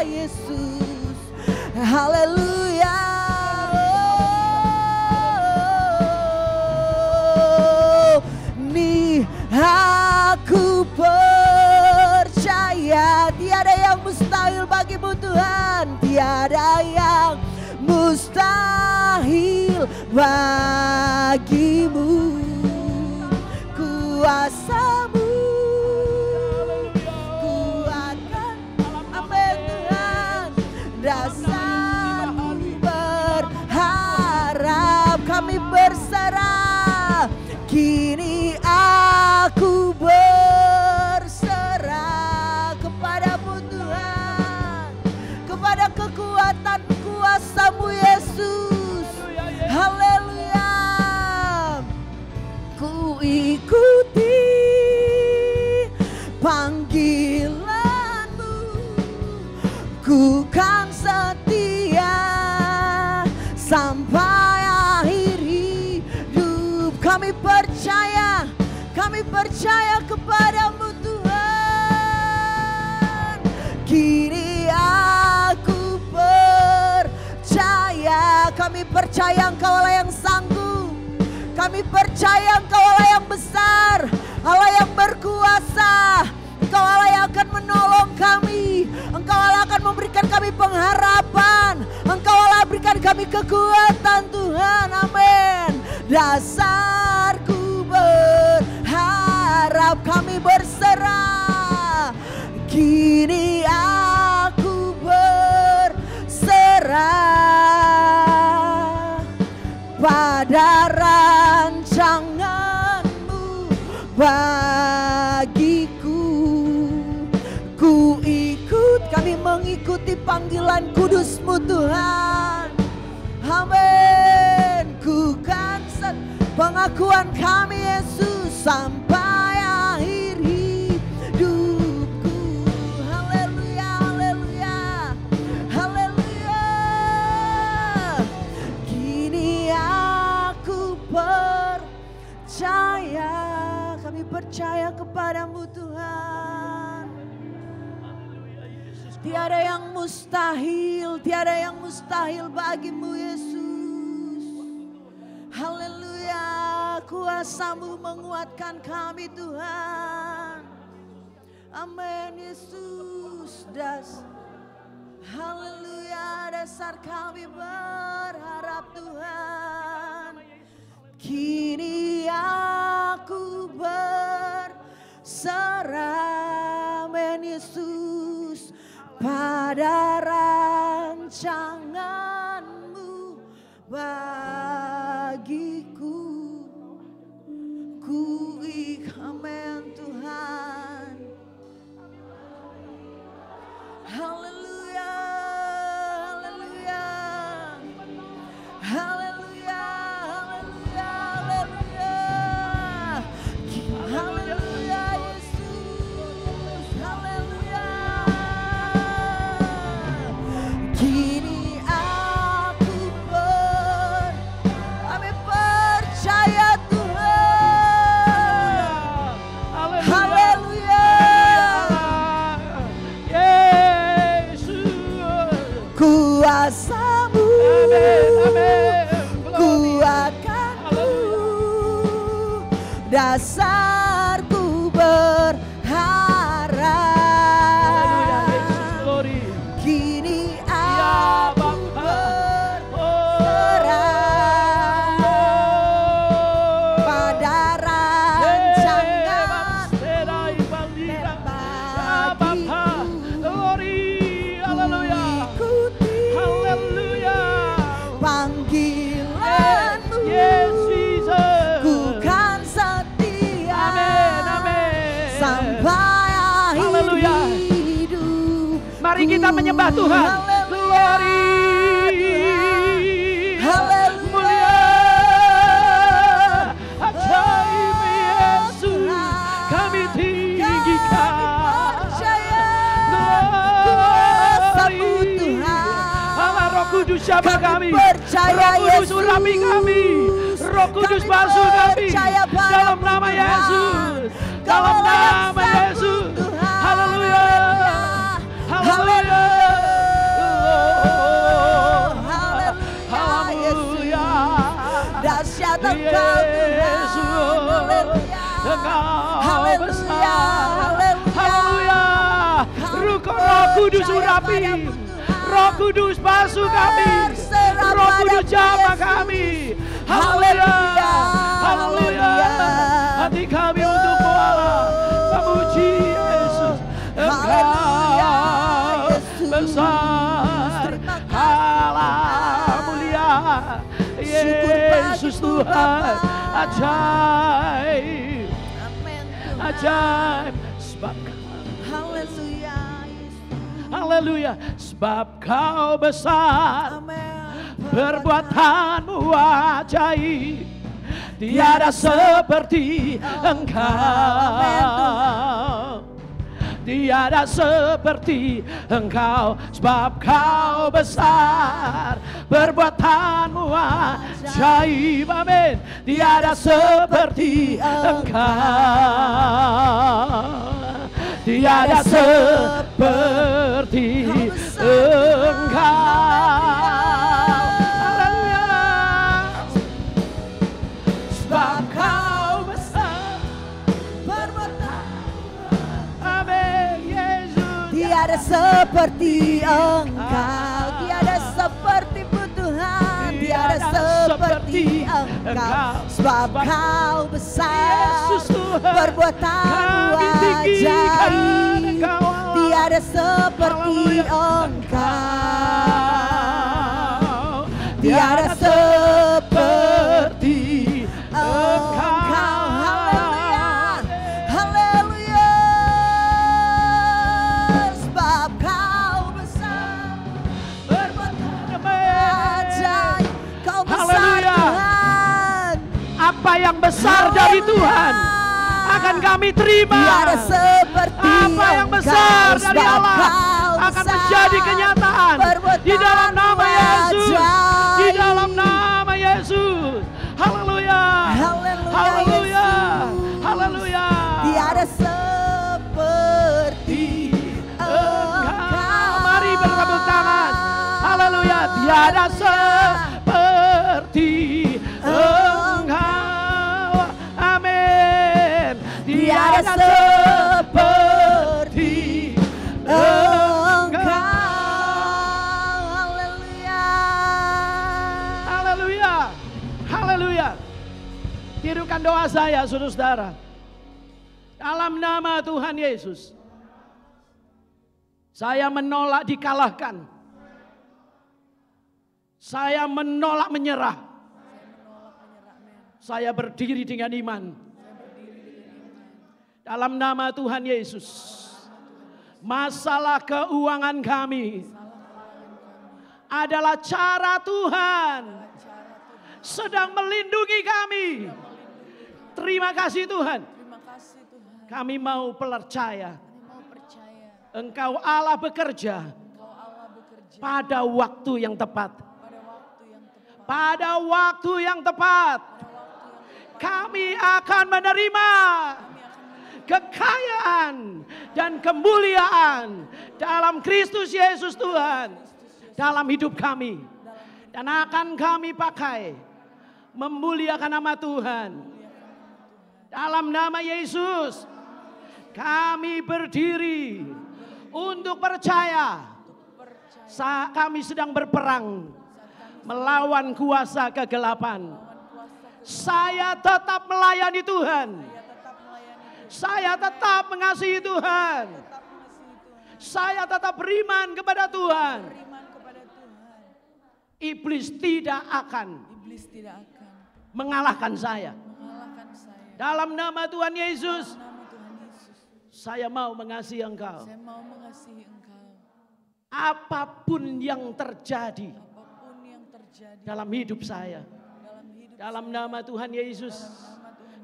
S1: Yesus, haleluya. Aku percaya tiada yang mustahil bagimu Tuhan, tiada yang mustahil bagimu. Kuasa-Mu kuatkan, amin Tuhan. Dasar-Mu berharap, kami berserah. Kini aku berserah kepadamu Tuhan, kepada kekuatan kuasa-Mu Yesus. Haleluya. Ku ikuti panggilan-Mu, ku kan setia sampai akhir hidup. Kami percaya kepada-Mu Tuhan. Kini aku percaya, kami percaya Engkau Allah yang sanggup. Kami percaya Engkau Allah yang besar, Allah yang berkuasa. Engkau Allah yang akan menolong kami. Engkau Allah akan memberikan kami pengharapan. Engkau Allah berikan kami kekuatan Tuhan. Amin. Dasarku berharap, kami berserah. Kini aku berserah pada rancangan-Mu bagiku. Ku ikut, kami mengikuti panggilan kudus-Mu Tuhan. Amin. Ku kan pengakuan kami Yesus sampai akhir hidupku. Haleluya, haleluya, haleluya. Kini aku percaya, kami percaya kepadamu Tuhan. Tiada yang mustahil, tiada yang mustahil bagimu Yesus. Haleluya, kuasa-Mu menguatkan kami Tuhan. Amin Yesus. Haleluya, dasar kami berharap Tuhan. Kini aku berserah, amin Yesus, pada rancangan-Mu bagiku. Ku amin Tuhan. Haleluya, haleluya, haleluya, haleluya, haleluya, haleluya Yesus, haleluya. Kini aku kami percaya Tuhan. Haleluya. Kuasa-Mu kuatkanku, dasarku berharap. Kini aku berserah pada rancangan bagiku. Panggilan-Mu, ku kan setia sampai akhir hidup.
S2: Mari kita menyembah Tuhan. Glory.
S1: Haleluya.
S2: Ajaib Yesus, kami tinggikan.
S1: Kuasa-Mu Tuhan.
S2: Allah Roh Kudus jamah kami.
S1: Percaya
S2: Roh Kudus urapi kami. Roh Kudus basuh kami. Dalam nama Yesus. Dalam nama Yesus. Haleluya. Haleluya.
S1: Haleluya. Dahsyat Engkau Tuhan.
S2: Engkau besar. Haleluya. Roh Kudus urapi. Roh Kudus basuh kami. Roh Kudus jamah kami. Haleluya. Haleluya. Hati kami untuk Allah memuji Yesus. Engkau besar. Allah mulia. Yesus Tuhan. Ajaib. Ajaib. Sebab
S1: Haleluya.
S2: haleluya. Sebab Kau besar. Perbuatan-Mu ajaib. Tiada seperti Engkau. Tiada seperti Engkau. Sebab Kau besar. Perbuatan-Mu ajaib. Amin. Tiada seperti Engkau. tiada seperti Engkau. Haleluya. Sebab Kau besar, amin Yesus.
S1: Tiada seperti Engkau, tiada seperti Tuhan, tiada seperti Engkau. Sebab Kau besar, perbuatan ajaib, tiada seperti Engkau, tiada seperti Engkau. Haleluya, haleluya. Sebab Kau besar, perbuatan ajaib, Kau besar Tuhan.
S2: Apa yang besar dari Tuhan akan kami terima.
S1: Tiada seperti
S2: apa yang besar dari Allah akan menjadi kenyataan di dalam nama Yesus. Di dalam nama Yesus. Haleluya. Haleluya. Haleluya.
S1: Tiada seperti Engkau.
S2: Mari bertepuk tangan. Haleluya. Tiada seperti Engkau. Amin.
S1: Tiada seperti Engkau. Haleluya.
S2: Haleluya. Haleluya. Tirukan doa saya, saudara-saudara. Dalam nama Tuhan Yesus. Saya menolak dikalahkan. Saya menolak menyerah. Saya berdiri dengan iman. Dalam nama Tuhan Yesus. Masalah keuangan kami adalah cara Tuhan sedang melindungi kami. Terima kasih Tuhan. Kami mau percaya Engkau Allah bekerja pada waktu yang tepat. Pada waktu yang tepat kami akan menerima kekayaan dan kemuliaan dalam Kristus Yesus Tuhan dalam hidup kami, dan akan kami pakai memuliakan nama Tuhan. Dalam nama Yesus kami berdiri untuk percaya saat kami sedang berperang melawan kuasa kegelapan. Saya tetap melayani Tuhan. Saya tetap mengasihi Tuhan. Saya tetap beriman kepada Tuhan. Iblis tidak akan mengalahkan saya. Dalam nama Tuhan Yesus, saya mau mengasihi Engkau. Apapun yang terjadi dalam hidup saya, dalam nama Tuhan Yesus,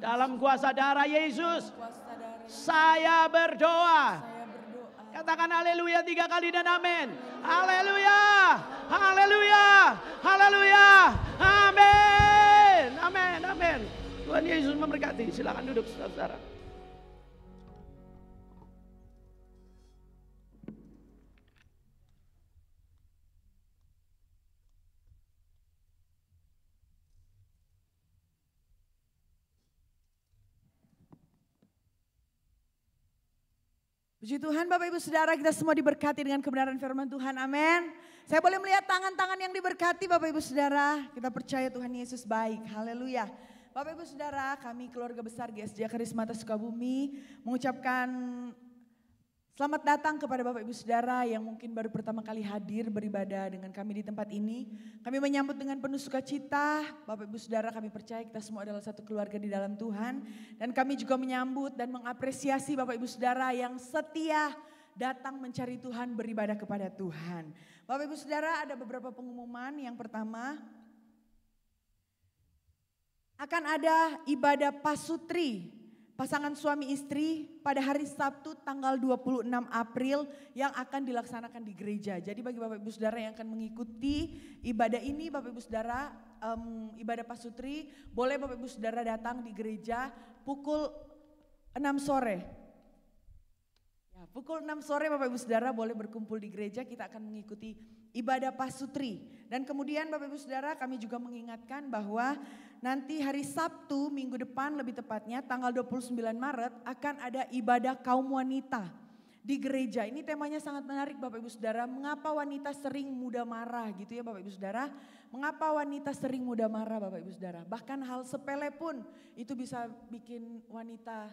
S2: dalam kuasa darah Yesus, saya berdoa. Katakan haleluya 3 kali dan amin. Haleluya, haleluya, haleluya, amin, amin, amin. Tuhan Yesus memberkati. Silakan duduk saudara-saudara.
S1: Puji Tuhan Bapak Ibu Saudara, kita semua diberkati dengan kebenaran firman Tuhan, amin. Saya boleh melihat tangan-tangan yang diberkati Bapak Ibu Saudara. Kita percaya Tuhan Yesus baik, haleluya. Bapak Ibu Saudara, kami keluarga besar GSJ Karismata Sukabumi mengucapkan selamat datang kepada Bapak Ibu Saudara yang mungkin baru pertama kali hadir beribadah dengan kami di tempat ini. Kami menyambut dengan penuh sukacita. Bapak Ibu Saudara, kami percaya kita semua adalah satu keluarga di dalam Tuhan. Dan kami juga menyambut dan mengapresiasi Bapak Ibu Saudara yang setia datang mencari Tuhan, beribadah kepada Tuhan. Bapak Ibu Saudara, ada beberapa pengumuman. Yang pertama, akan ada ibadah pasutri pasangan suami istri pada hari Sabtu tanggal 26 April yang akan dilaksanakan di gereja. Jadi bagi Bapak Ibu Saudara yang akan mengikuti ibadah ini, Bapak Ibu Saudara, ibadah pasutri, boleh Bapak Ibu Saudara datang di gereja pukul 6 sore. Ya, pukul 6 sore Bapak Ibu Saudara boleh berkumpul di gereja, kita akan mengikuti ibadah pasutri. Dan kemudian Bapak Ibu Saudara kami juga mengingatkan bahwa nanti hari Sabtu minggu depan lebih tepatnya tanggal 29 Maret akan ada ibadah kaum wanita di gereja. Ini temanya sangat menarik Bapak Ibu Saudara, mengapa wanita sering mudah marah gitu ya Bapak Ibu Saudara. Mengapa wanita sering mudah marah Bapak Ibu Saudara. Bahkan hal sepele pun itu bisa bikin wanita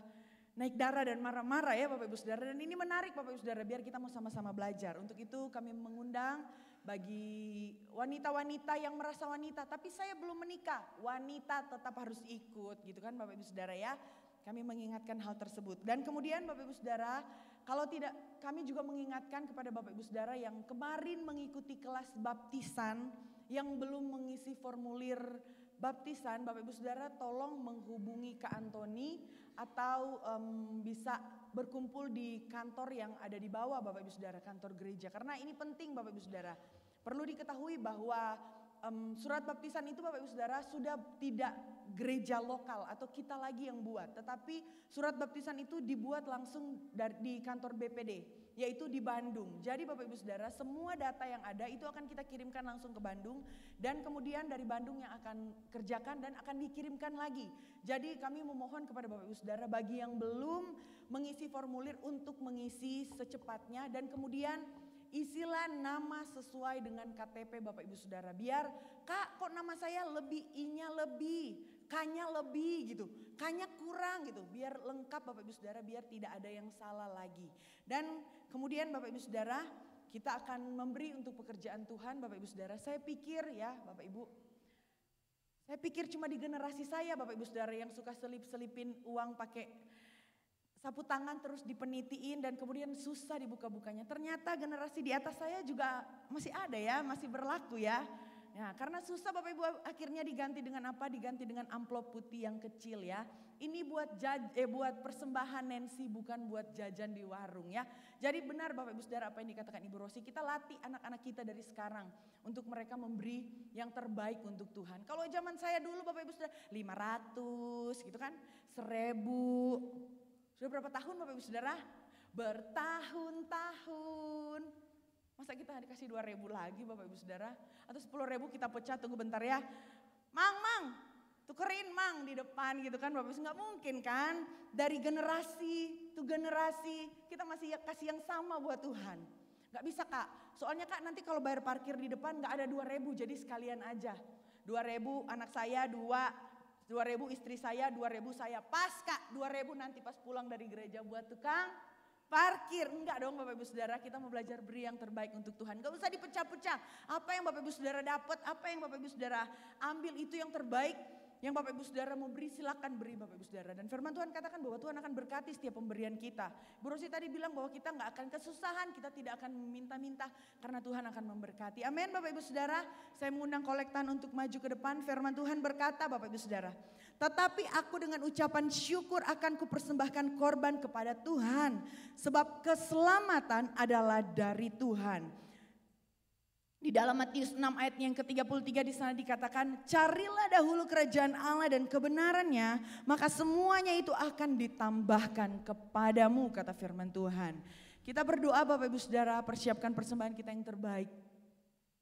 S1: naik darah dan marah-marah ya Bapak Ibu Saudara. Dan ini menarik Bapak Ibu Saudara, biar kita mau sama-sama belajar. Untuk itu kami mengundang bagi wanita-wanita yang merasa wanita, tapi saya belum menikah, wanita tetap harus ikut gitu kan Bapak Ibu Saudara ya. Kami mengingatkan hal tersebut. Dan kemudian Bapak Ibu Saudara, kalau tidak kami juga mengingatkan kepada Bapak Ibu Saudara yang kemarin mengikuti kelas baptisan, yang belum mengisi formulir baptisan, Bapak Ibu Saudara tolong menghubungi Kak Antoni atau bisa berkumpul di kantor yang ada di bawah Bapak Ibu Saudara, kantor gereja. Karena ini penting Bapak Ibu Saudara. Perlu diketahui bahwa surat baptisan itu Bapak Ibu Saudara sudah tidak gereja lokal atau kita lagi yang buat. Tetapi surat baptisan itu dibuat langsung di kantor BPD, yaitu di Bandung. Jadi Bapak Ibu Saudara semua data yang ada itu akan kita kirimkan langsung ke Bandung. Dan kemudian dari Bandung yang akan kerjakan dan akan dikirimkan lagi. Jadi kami memohon kepada Bapak Ibu Saudara bagi yang belum mengisi formulir untuk mengisi secepatnya. Dan kemudian isilah nama sesuai dengan KTP Bapak Ibu Saudara. Biar Kak kok nama saya lebih, I-nya lebih, K-nya lebih gitu. K-nya kurang gitu. Biar lengkap Bapak Ibu Saudara, biar tidak ada yang salah lagi. Dan kemudian Bapak Ibu Saudara kita akan memberi untuk pekerjaan Tuhan Bapak Ibu Saudara. Saya pikir ya Bapak Ibu, saya pikir cuma di generasi saya Bapak Ibu Saudara yang suka selip-selipin uang pakai sapu tangan terus dipenitiin dan kemudian susah dibuka-bukanya. Ternyata generasi di atas saya juga masih ada ya, masih berlaku ya. Ya, karena susah Bapak Ibu akhirnya diganti dengan apa? Diganti dengan amplop putih yang kecil ya. Ini buat buat persembahan Nancy, bukan buat jajan di warung ya. Jadi benar Bapak Ibu Saudara apa yang dikatakan Ibu Rosi, kita latih anak-anak kita dari sekarang untuk mereka memberi yang terbaik untuk Tuhan. Kalau zaman saya dulu Bapak Ibu Saudara 500 gitu kan, 1000. Sudah berapa tahun Bapak Ibu Saudara? Bertahun-tahun. Masa kita dikasih 2.000 lagi Bapak Ibu Saudara? Atau 10.000 kita pecah, tunggu bentar ya. Mang, tukerin Mang di depan gitu kan Bapak Ibu. Nggak mungkin kan? Dari generasi ke generasi kita masih kasih yang sama buat Tuhan. Nggak bisa Kak. Soalnya Kak nanti kalau bayar parkir di depan nggak ada 2.000, jadi sekalian aja. 2.000 anak saya 2.000 istri saya, 2.000 saya. Pas Kak, 2.000 nanti pas pulang dari gereja buat tukang parkir. Enggak dong Bapak Ibu Saudara, kita mau belajar beri yang terbaik untuk Tuhan. Gak usah dipecah-pecah. Apa yang Bapak Ibu Saudara dapat, apa yang Bapak Ibu Saudara ambil itu yang terbaik. Yang Bapak Ibu Saudara mau beri silakan beri Bapak Ibu Saudara. Dan firman Tuhan katakan bahwa Tuhan akan berkati setiap pemberian kita. Bu Rosi tadi bilang bahwa kita gak akan kesusahan, kita tidak akan meminta-minta karena Tuhan akan memberkati. Amin Bapak Ibu Saudara. Saya mengundang kolektan untuk maju ke depan. Firman Tuhan berkata Bapak Ibu Saudara, tetapi aku dengan ucapan syukur akan kupersembahkan korban kepada Tuhan. Sebab keselamatan adalah dari Tuhan. Di dalam Matius 6 ayat yang ke-33 di sana dikatakan, carilah dahulu kerajaan Allah dan kebenarannya, maka semuanya itu akan ditambahkan kepadamu, kata firman Tuhan. Kita berdoa Bapak Ibu Saudara, persiapkan persembahan kita yang terbaik.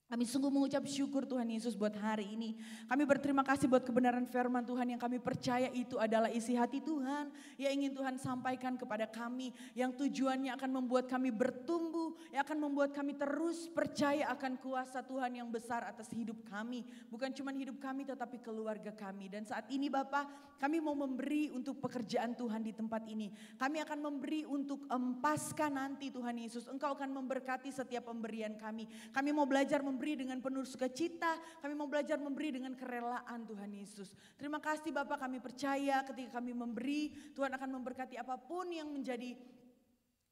S1: Kami sungguh mengucap syukur Tuhan Yesus buat hari ini. Kami berterima kasih buat kebenaran firman Tuhan yang kami percaya itu adalah isi hati Tuhan. Yang ingin Tuhan sampaikan kepada kami. Yang tujuannya akan membuat kami bertumbuh. Yang akan membuat kami terus percaya akan kuasa Tuhan yang besar atas hidup kami. Bukan cuma hidup kami tetapi keluarga kami. Dan saat ini Bapak, kami mau memberi untuk pekerjaan Tuhan di tempat ini. Kami akan memberi untuk Paskah nanti Tuhan Yesus. Engkau akan memberkati setiap pemberian kami. Kami mau belajar memberi dengan penuh sukacita, kami mau belajar memberi dengan kerelaan Tuhan Yesus. Terima kasih Bapak, kami percaya ketika kami memberi, Tuhan akan memberkati apapun yang menjadi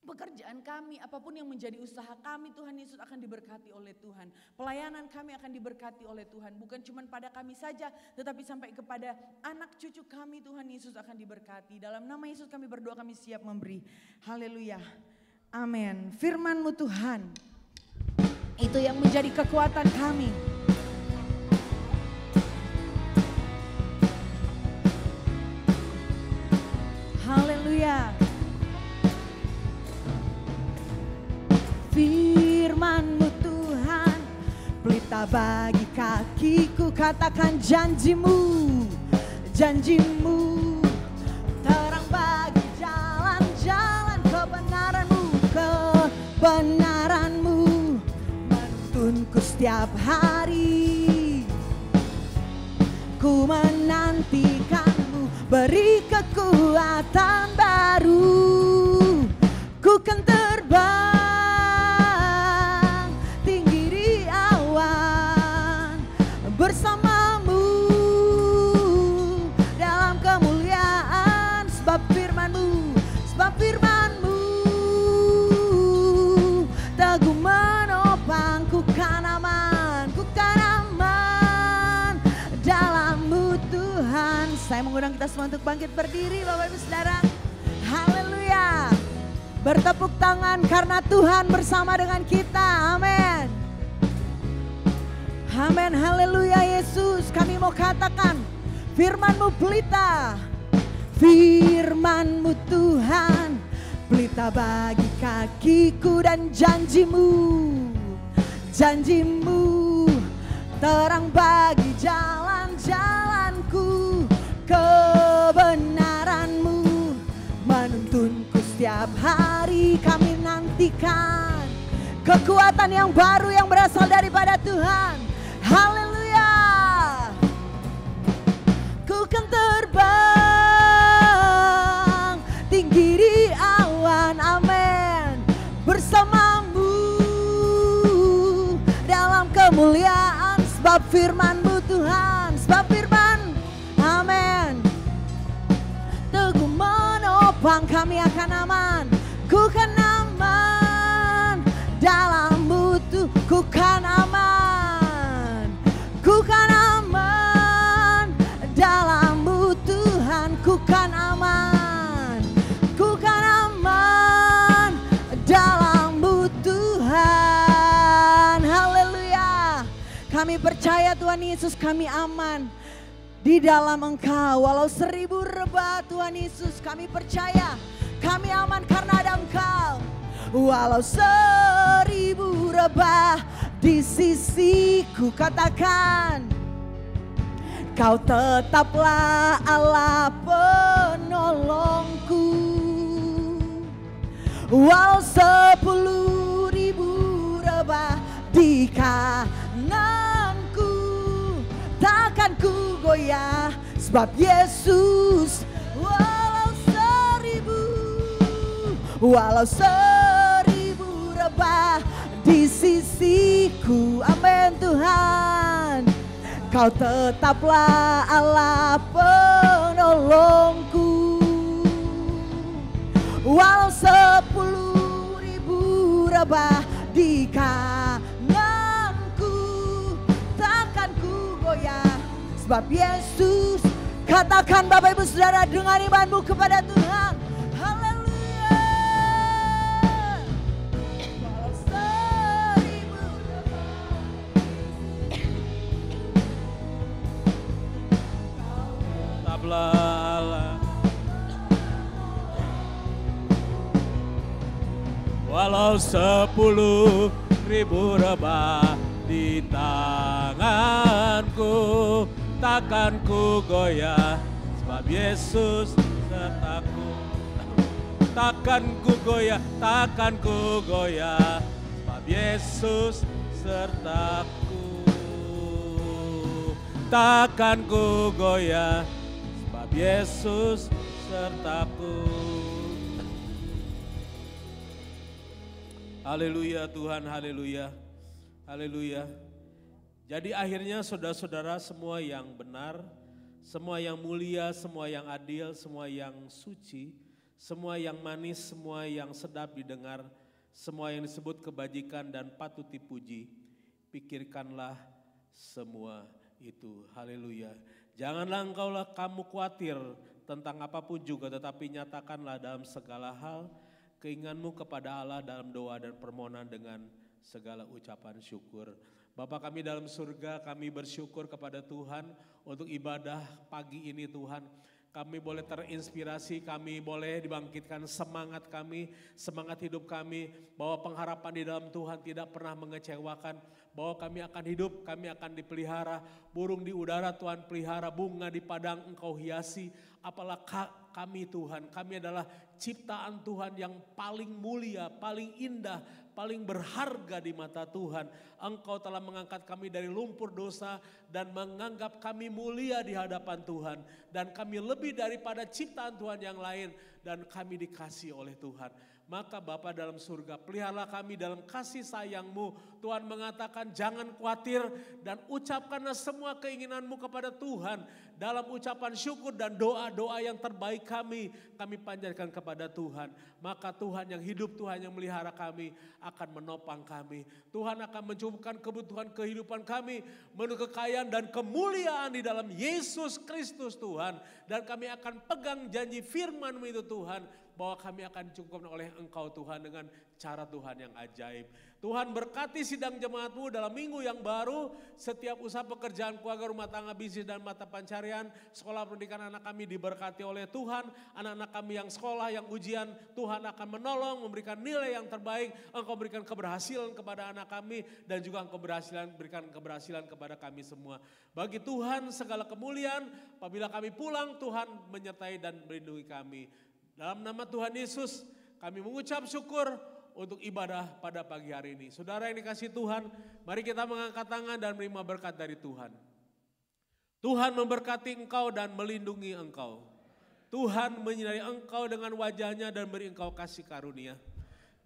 S1: pekerjaan kami, apapun yang menjadi usaha kami, Tuhan Yesus akan diberkati oleh Tuhan. Pelayanan kami akan diberkati oleh Tuhan, bukan cuma pada kami saja, tetapi sampai kepada anak cucu kami Tuhan Yesus akan diberkati. Dalam nama Yesus kami berdoa, kami siap memberi. Haleluya. Amin. Firman-Mu Tuhan, itu yang menjadi kekuatan kami. Haleluya. pelita bagi kakiku. Katakan janjimu, janjimu, terang bagi jalan-jalan kebenaranmu, kebenaranmu menuntunku setiap hari. Ku menantikanmu, beri kekuatan baru. Ku kan terbang tinggi di awan bersamamu dalam kemuliaan. Sebab firman-Mu, sebab firman-Mu teguh menopang. Ku kan aman, ku kan aman dalam-Mu Tuhan. Saya mengundang kita semua untuk bangkit berdiri Bapak Ibu Saudara. Haleluya. Bertepuk tangan karena Tuhan bersama dengan kita. Amin. Amin. Haleluya Yesus. Kami mau katakan firman-Mu pelita, firman-Mu Tuhan pelita bagi kakiku. Dan janjimu, janjimu terang bagi jalan-jalanku. Kebenaran-Mu menuntunku setiap hari. Kami nantikan kekuatan yang baru yang berasal daripada Tuhan. Haleluya. Ku kan terbang tinggi di awan. Amin. Bersamamu dalam kemuliaan. Sebab firman-Mu Tuhan, sebab firman, amin, teguh menopang. Kami akan aman, ku kan aman dalam-Mu Tuhan. Ku kan aman, ku kan aman dalam-Mu Tuhan. Ku kan aman, ku kan aman dalam-Mu Tuhan. Haleluya. Kami percaya Tuhan Yesus, kami aman di dalam Engkau. Walau 1000 rebah Tuhan Yesus, kami percaya kami aman karena ada Engkau. Walau 1000 rebah di sisiku, katakan Kau tetaplah Allah penolongku. Walau 10.000 rebah di kananku, takkan ku goyah. Sebab Yesus, walau 1000 rebah di sisiku, amin Tuhan, Kau tetaplah Allah penolongku. Walau 10.000 rebah di kananku, takkan ku goyah. Sebab Yesus, katakan Bapak Ibu Saudara dengan imanmu kepada Tuhan. Haleluya. Walau 1000
S3: tetaplah, walau 10.000 rebah di tanganku, takkan ku goyah. Sebab Yesus sertaku, takkan ku goyah, takkan ku goyah. Sebab Yesus sertaku, takkan ku goyah. Sebab Yesus sertaku. Haleluya Tuhan, haleluya, haleluya. Jadi akhirnya saudara-saudara, semua yang benar, semua yang mulia, semua yang adil, semua yang suci, semua yang manis, semua yang sedap didengar, semua yang disebut kebajikan dan patut dipuji, pikirkanlah semua itu. Haleluya. Janganlah kamu khawatir tentang apapun juga, tetapi nyatakanlah dalam segala hal keinginanmu kepada Allah dalam doa dan permohonan dengan segala ucapan syukur. Bapa kami dalam surga, kami bersyukur kepada Tuhan untuk ibadah pagi ini Tuhan. Kami boleh terinspirasi, kami boleh dibangkitkan semangat kami, semangat hidup kami, bahwa pengharapan di dalam Tuhan tidak pernah mengecewakan, bahwa kami akan hidup, kami akan dipelihara, burung di udara Tuhan pelihara, bunga di padang Engkau hiasi, apalah kami Tuhan, kami adalah ciptaan Tuhan yang paling mulia, paling indah, paling berharga di mata Tuhan. Engkau telah mengangkat kami dari lumpur dosa dan menganggap kami mulia di hadapan Tuhan. Dan kami lebih daripada ciptaan Tuhan yang lain dan kami dikasihi oleh Tuhan. Maka Bapa dalam surga, peliharalah kami dalam kasih sayang-Mu. Tuhan mengatakan jangan khawatir dan ucapkanlah semua keinginanmu kepada Tuhan. Dalam ucapan syukur dan doa-doa yang terbaik kami panjatkan kepada Tuhan. Maka Tuhan yang hidup, Tuhan yang melihara kami akan menopang kami. Tuhan akan mencukupkan kebutuhan kehidupan kami menuju kekayaan dan kemuliaan di dalam Yesus Kristus Tuhan. Dan kami akan pegang janji firman-Mu itu Tuhan, bahwa kami akan dicukupkan oleh Engkau Tuhan dengan cara Tuhan yang ajaib. Tuhan berkati sidang jemaat-Mu dalam minggu yang baru, setiap usaha pekerjaan keluarga, rumah tangga, bisnis dan mata pencarian, sekolah pendidikan anak kami diberkati oleh Tuhan. Anak-anak kami yang sekolah, yang ujian, Tuhan akan menolong, memberikan nilai yang terbaik. Engkau berikan keberhasilan kepada anak kami dan juga Engkau berikan keberhasilan kepada kami semua. Bagi Tuhan segala kemuliaan, apabila kami pulang Tuhan menyertai dan melindungi kami. Dalam nama Tuhan Yesus kami mengucap syukur untuk ibadah pada pagi hari ini. Saudara yang dikasihi Tuhan, mari kita mengangkat tangan dan menerima berkat dari Tuhan. Tuhan memberkati engkau dan melindungi engkau. Tuhan menyinari engkau dengan wajahnya dan beri engkau kasih karunia.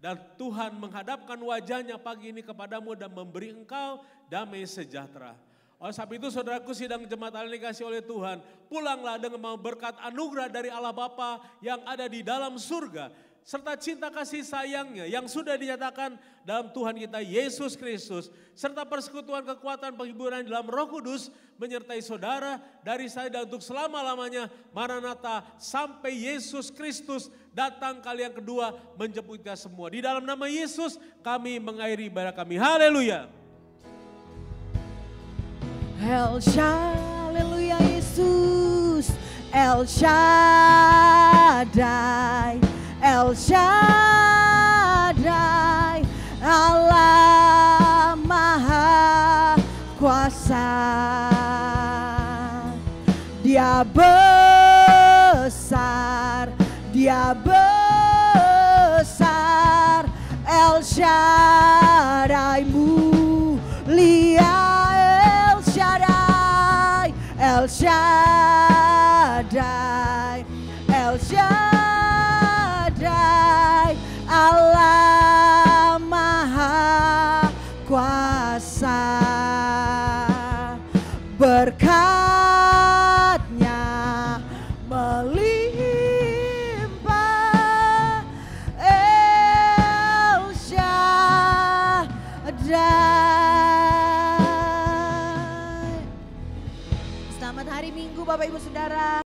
S3: Dan Tuhan menghadapkan wajahnya pagi ini kepadamu dan memberi engkau damai sejahtera. Oleh sebab itu saudaraku sidang jemaat Allah dikasih oleh Tuhan, pulanglah dengan membawa berkat anugerah dari Allah Bapa yang ada di dalam surga, serta cinta kasih sayangnya yang sudah dinyatakan dalam Tuhan kita Yesus Kristus, serta persekutuan kekuatan penghiburan dalam Roh Kudus menyertai saudara dari saya dan untuk selama-lamanya. Maranatha, sampai Yesus Kristus datang kali yang kedua menjemput kita semua. Di dalam nama Yesus kami mengakhiri ibadah kami. Haleluya.
S1: El Haleluya Yesus, El Shaddai, El Shaddai, Allah Maha Kuasa. Dia besar, Dia besar, El Shaddai mulia. El Shaddai, El Shaddai, Allah Maha Kuasa. Berkat-Nya melimpah, El Shaddai. Selamat hari Minggu Bapak Ibu Saudara.